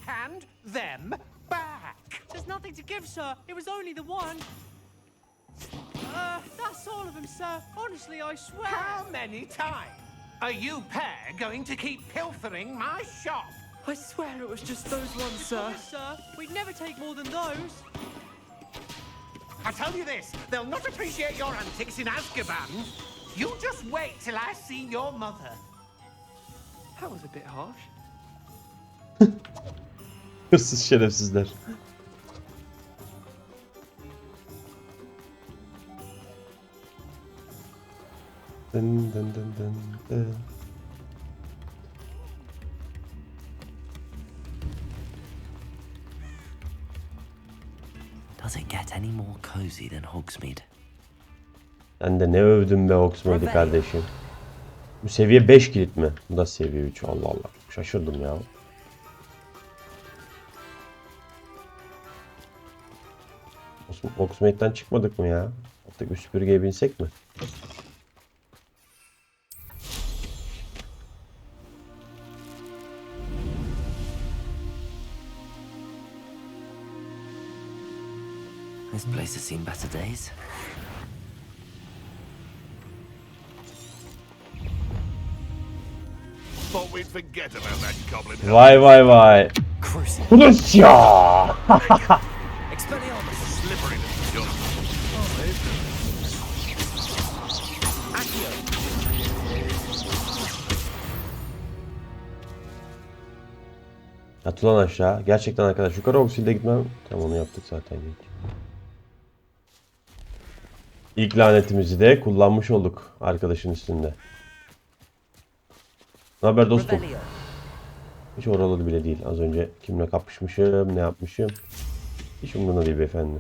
Hand them back. There's nothing to give, sir. It was only the one. That's all of them, sir. Honestly, I swear. How many times are you pair going to keep pilfering my shop? I swear it was just those ones, sir. Sir, we'd never take more than those. I tell you this, they'll not appreciate your antics in Azkaban. You just wait till I see your mother. That was a bit harsh. Hırsız şerefsizler. Dın dın dın dın dın. Does it get any more cozy than Hogsmeade? Sen de ne övdün be Hogsmeade'i kardeşim. Bu seviye 5 kilit mi? Bu da seviye 3. Allah Allah. Şaşırdım ya. Hogsmeade'den çıkmadık mı ya? Artık üst süpürgeye binsek mi? This place has seen better days. Thought we'd forget about that goblin. Vay vay vay. Crucio! Slippery little junk. Yat ulan aşağı. Gerçekten arkadaş yukarı Hogsmeade'e gitmem. Tamam onu yaptık zaten. İlk lanetimizi de kullanmış olduk arkadaşın üstünde. Ne haber dostum? Hiç oralı bile değil. Az önce kimle kapışmışım, ne yapmışım. Hiç umurumda değil beyefendi.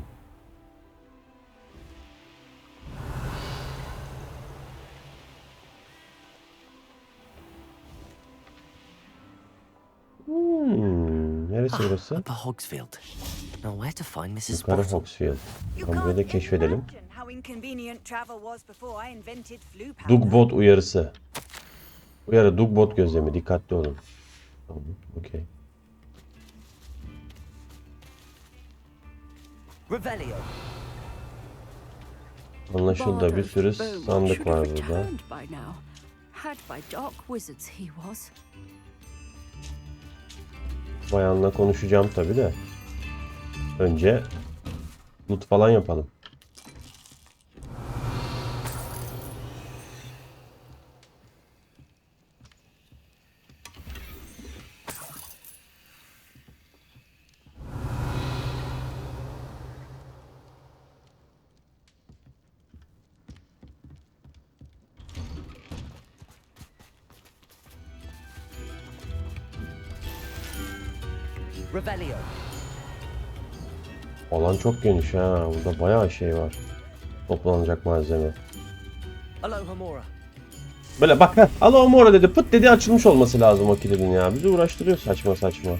Neresi burası? Upper Hogsfield. Now where to find Mrs. Yukarı Bottle? Hogsfield. Tamam böyle keşfedelim. How inconvenient travel was before I invented flu powder. Dugbot uyarısı. Uyarı Dugbot gözlemi. Dikkatli olun. Tamam, okey. Revelio. Anlaşıldı. Bir sürü sandık var burada. Had by dark wizards he was. Bayanla konuşacağım tabii de. Önce loot falan yapalım. Revelio. Alan çok geniş ha. Burada bayağı şey var. Toplanacak malzeme. Alohomora. Böyle bak ha. Alohomora dedi. Pıt dedi açılmış olması lazım o kilidin ya. Bizi uğraştırıyor saçma saçma.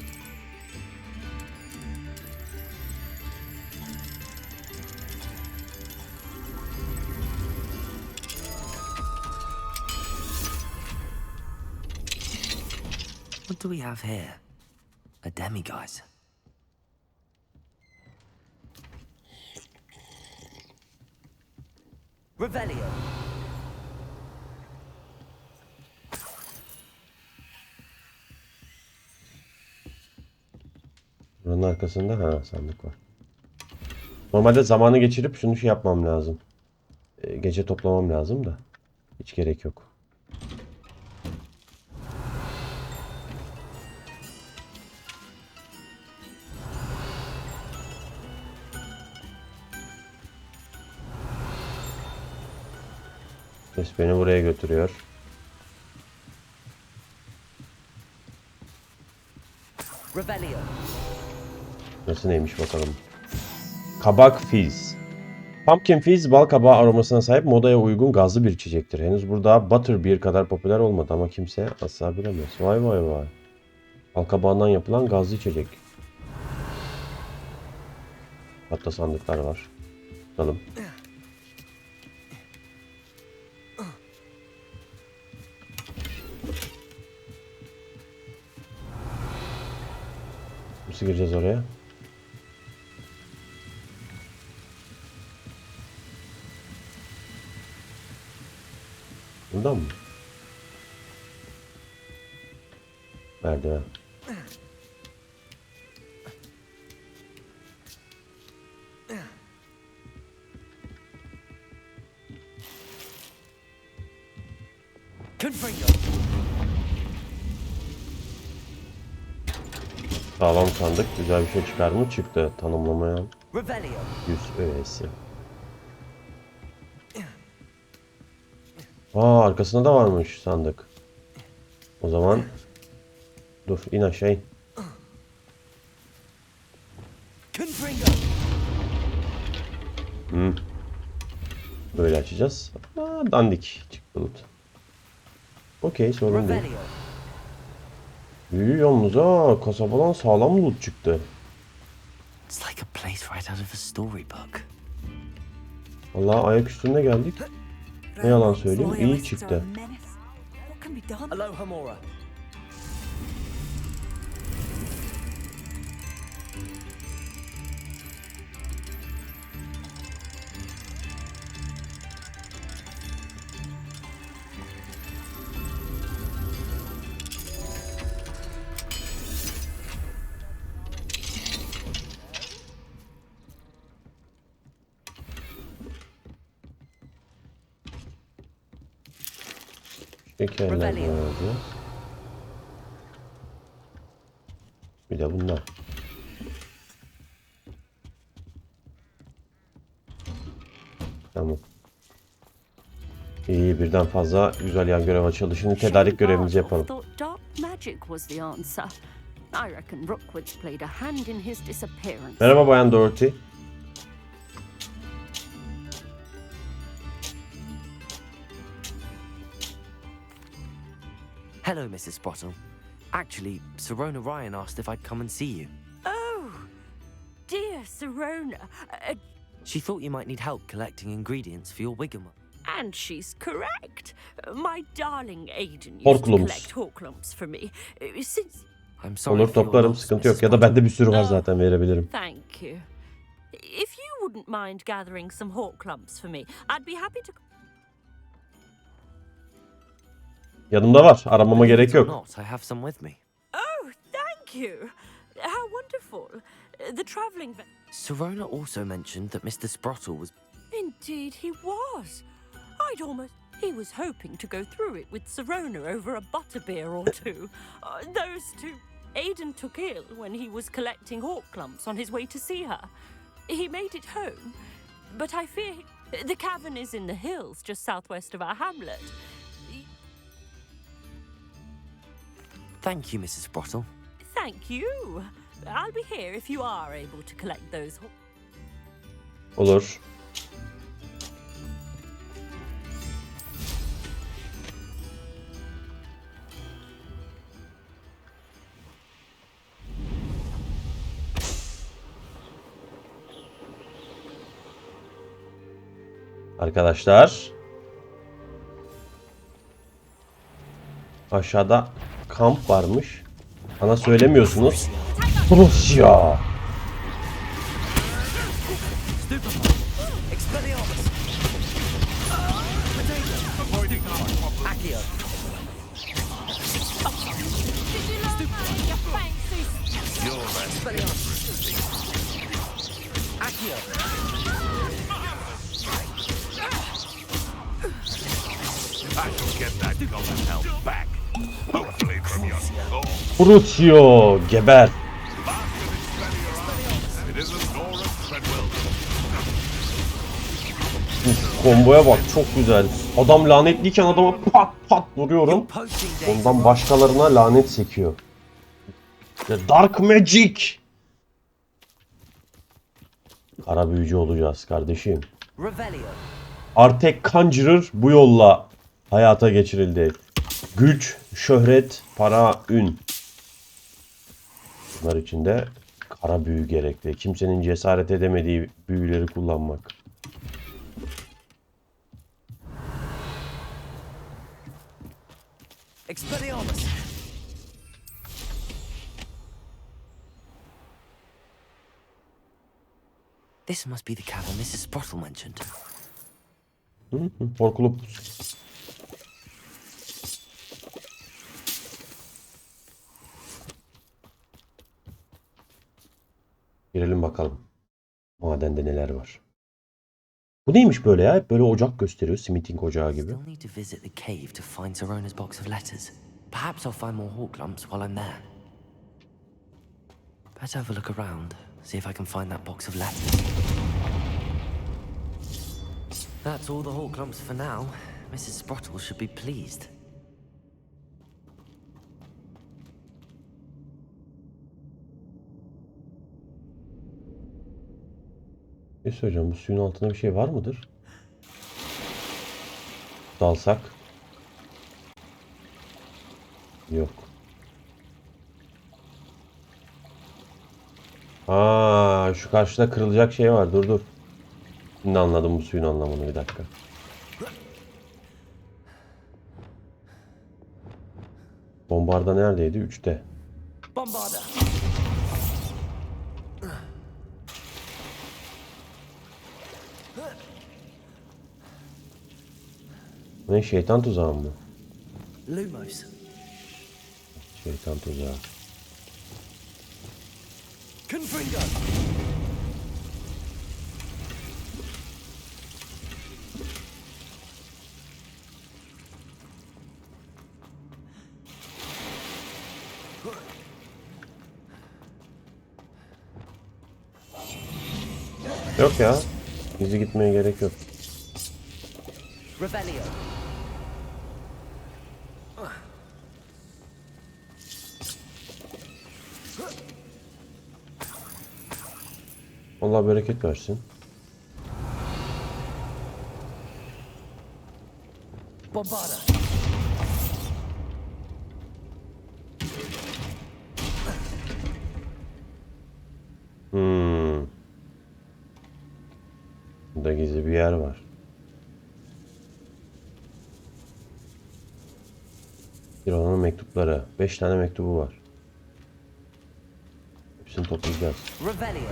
What do we have here? A demiguise. Revelio. Buranın arkasında sandık var. Normalde zamanı geçirip şunu şey yapmam lazım. Gece toplamam lazım da. Hiç gerek yok. Ses beni buraya götürüyor. Revelio. Nasıl neymiş bakalım. Kabak fizz. Pumpkin fizz bal kabağı aromasına sahip modaya uygun gazlı bir içecektir. Henüz burada butterbeer kadar popüler olmadı ama kimse asla bilemez. Vay vay vay. Bal kabağından yapılan gazlı içecek. Hatta sandıklar var. Bakalım. Nasıl gireceğiz oraya? Buradan mı? Merdiven. Sağlam sandık. Güzel bir şey çıkar mı? Çıktı. Tanımlamayan yüz öğesi. Arkasında da varmış sandık. O zaman dur in aşağı in. Böyle açacağız. Dandik çıktı loot. Okey sorun değil. İyi yalnız kasabadan sağlam loot çıktı. It's like a place right out of a storybook. Vallahi ayak üstünde geldik. Ne yalan söyleyeyim iyi çıktı. Alohomora. Şekerler alacağız. Bir de bunlar. Tamam. İyi birden fazla güzel yan görev açıldı. Şimdi tedarik görevimizi yapalım. Merhaba Bayan Dorothy. Hello, Mrs. Bottle. Actually, Sirona Ryan asked if I'd come and see you. Oh, dear Sirona. She thought you might need help collecting ingredients for your Wiggum. And she's correct. My darling Aiden used to collect Hawklumps for me. Since... I'm sorry. Olur toplarım sıkıntı yok. Ya da bende bir sürü var zaten verebilirim. Thank you. If you wouldn't mind gathering some Hawklumps for me, I'd be happy to... Yanımda var. Aramama gerek yok. I have some with me. Oh, thank you. helpful. The traveling. Sirona also mentioned that Mr. Sprottle was. Indeed, he was. He was hoping to go through it with Sirona over a butterbeer or two. Those two. Aiden took ill when he was collecting hawk clumps on his way to see her. He made it home, but I fear the cavern is in the hills just southwest of our hamlet. Thank you, Mrs. Sprottle. Thank you. I'll be here if you are able to collect those. Olur. Arkadaşlar. Aşağıda kamp varmış. Bana söylemiyorsunuz. Rusya. Crucio, geber. Komboya bak, çok güzel. Adam lanetliyken adama pat pat vuruyorum. Ondan başkalarına lanet sekiyor. Dark Magic. Kara büyücü olacağız kardeşim. Artech Conjurer bu yolla hayata geçirildi. Güç, şöhret, para, ün. Bunlar için de kara büyü gerekli. Kimsenin cesaret edemediği büyüleri kullanmak. Expelliarmus. This must be the cavern Mrs. Sprottle mentioned. Korkulup. Girelim bakalım. Madende neler var. Bu neymiş böyle ya? Hep böyle ocak gösteriyor. Smithing ocağı gibi. Still need to visit the cave to find Sirona's box of letters. Perhaps I'll find more hawk lumps while I'm there. Better have a look around, see if I can find that box of letters. That's all the hawk lumps for now. Mrs. Sprottle should be pleased. Ne söyleyeceğim? Bu suyun altında bir şey var mıdır? Dalsak. Yok. Aa, şu karşıda kırılacak şey var. Dur dur. Şimdi anladım bu suyun anlamını, bir dakika. Bombarda neredeydi? 3'te. Bombarda. Ne, şeytan tuzağı mı? Lumos. Şeytan tuzağı. Confringo. Yok ya. Bizi gitmeye gerek yok. Revelio. Allah bereket versin. Bombarda. Burada gizli bir yer var. Bir olanın mektupları. 5 tane mektubu var. Hepsini toplayacağız. Revelio.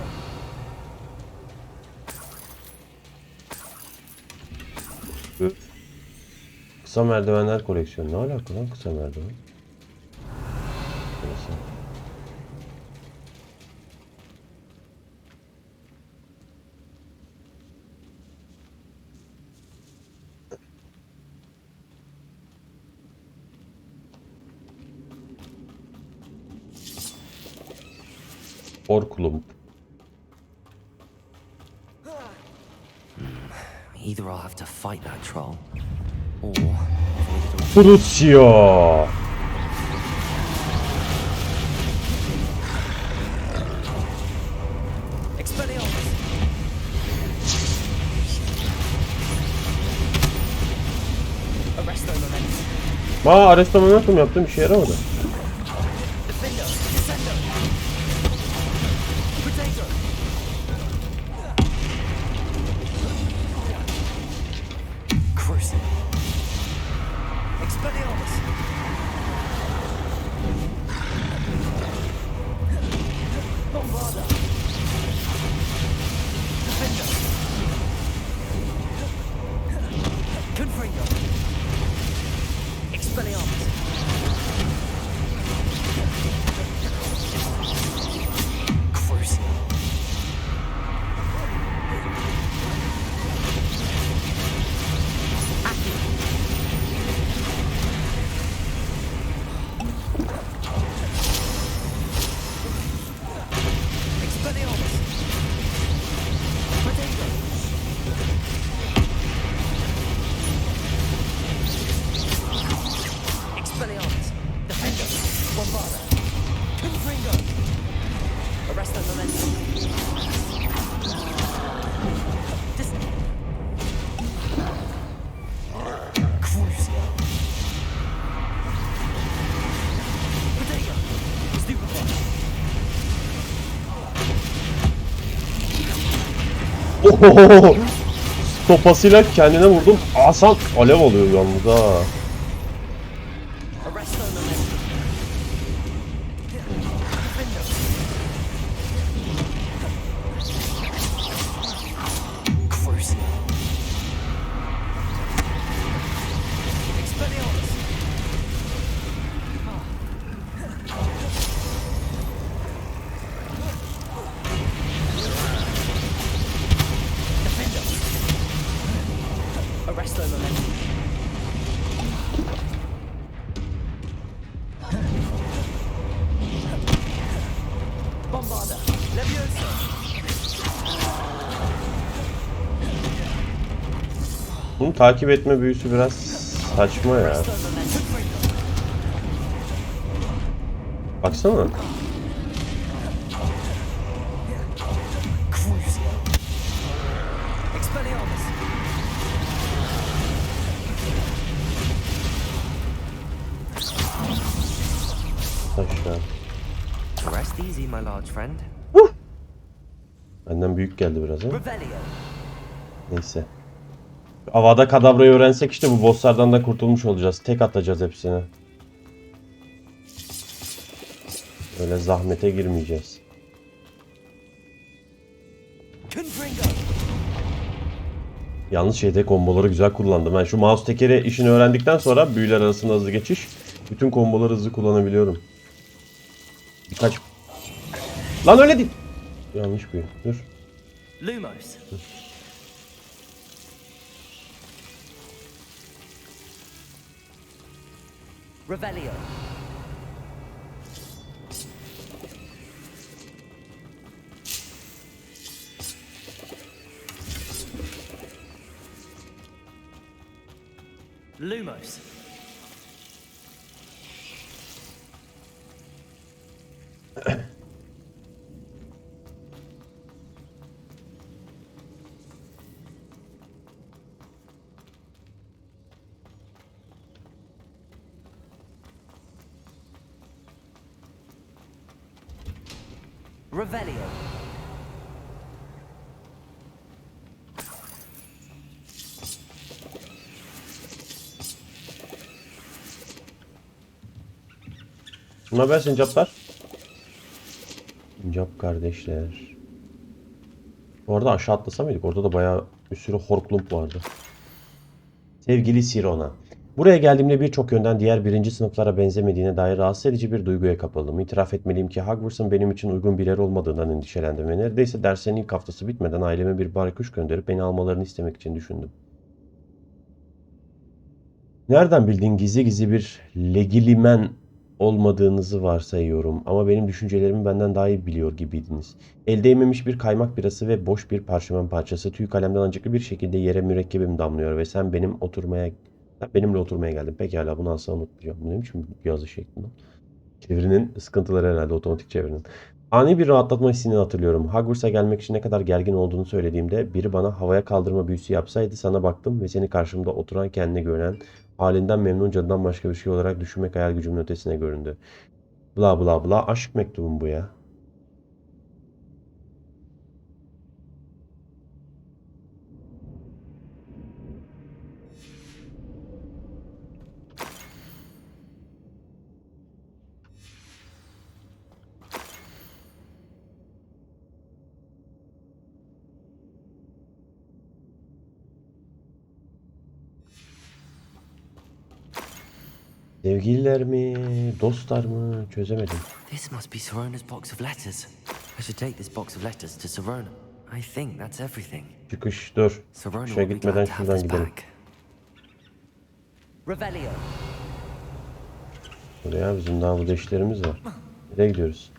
Kısa merdivenler koleksiyonu. Ne alaka lan kısa merdiven? Neyse. Horklump. Either I'll have to fight that troll, or Crucio. Arresto momentum yaptım, bir şey yaramadı. Ohohoho. Sopasıyla kendine vurdum. Asan alev oluyor yalnız ha. Bunu takip etme büyüsü biraz saçma ya. Baksana. Aşağı. Rest easy, my large friend. Benden büyük geldi biraz ha. Neyse. Avada Kadavra'yı öğrensek işte bu bosslardan da kurtulmuş olacağız. Tek atacağız hepsine. Öyle zahmete girmeyeceğiz. Yalnız şeyde komboları güzel kullandım. Ben şu mouse tekeri işini öğrendikten sonra büyüler arasında hızlı geçiş. Bütün komboları hızlı kullanabiliyorum. Birkaç... Lan öyle değil. Yanlış büyü. Dur. Lumos. Dur. Revelio. Lumos. Revelio. Ne haber sincaplar? Sincap kardeşler. Bu arada aşağı atlasa mıydık? Orada da bayağı bir sürü horklump vardı. Sevgili Sirona. Buraya geldiğimde birçok yönden diğer birinci sınıflara benzemediğine dair rahatsız edici bir duyguya kapıldım. İtiraf etmeliyim ki Hogwarts'ın benim için uygun bir yer olmadığından endişelendim ve neredeyse derslerin ilk haftası bitmeden aileme bir baykuş gönderip beni almalarını istemek için düşündüm. Nereden bildin gizli gizli bir legilimen olmadığınızı varsayıyorum ama benim düşüncelerimi benden daha iyi biliyor gibiydiniz. El değmemiş bir kaymak birası ve boş bir parşömen parçası tüy kalemden acıklı bir şekilde yere mürekkebim damlıyor ve sen benimle oturmaya geldin. Pekala, bunu asla unutmayacağım. Bu ne biçim bir yazı şekli lan? Çevirinin sıkıntıları herhalde, otomatik çevirinin. Ani bir rahatlatma hissini hatırlıyorum. Hogwarts'a gelmek için ne kadar gergin olduğunu söylediğimde biri bana havaya kaldırma büyüsü yapsaydı sana baktım ve seni karşımda oturan kendine görünen halinden memnun cadıdan başka bir şey olarak düşünmek hayal gücümün ötesine göründü. Bla bla bla, aşk mektubum bu ya. Sevgililer mi, dostlar mı, çözemedim. This must be Sirona's box of letters. I should take this box of letters to Sirona. I think that's everything. Çıkış, dur. Sirona Çıkışa will be gitmeden glad to have şuradan this gidelim. back. Revelio. Buraya bizim daha burada işlerimiz var. Nereye gidiyoruz?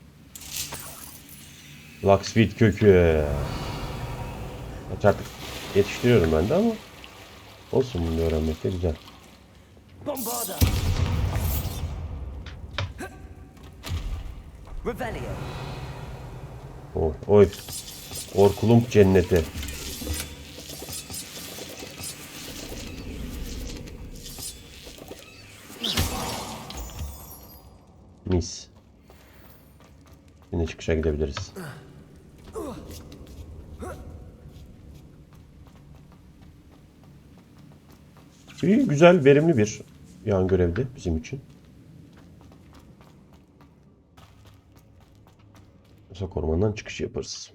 Blacksmith kökü. Kaç artık yetiştiriyorum ben de ama olsun, bunu öğrenmek de güzel. Bombarda. Revelio. Oy, oy. Orkulum cenneti. Mis. Yine çıkışa gidebiliriz. İyi, güzel, verimli bir yan görevdi bizim için. Uzak ormandan çıkış yaparız.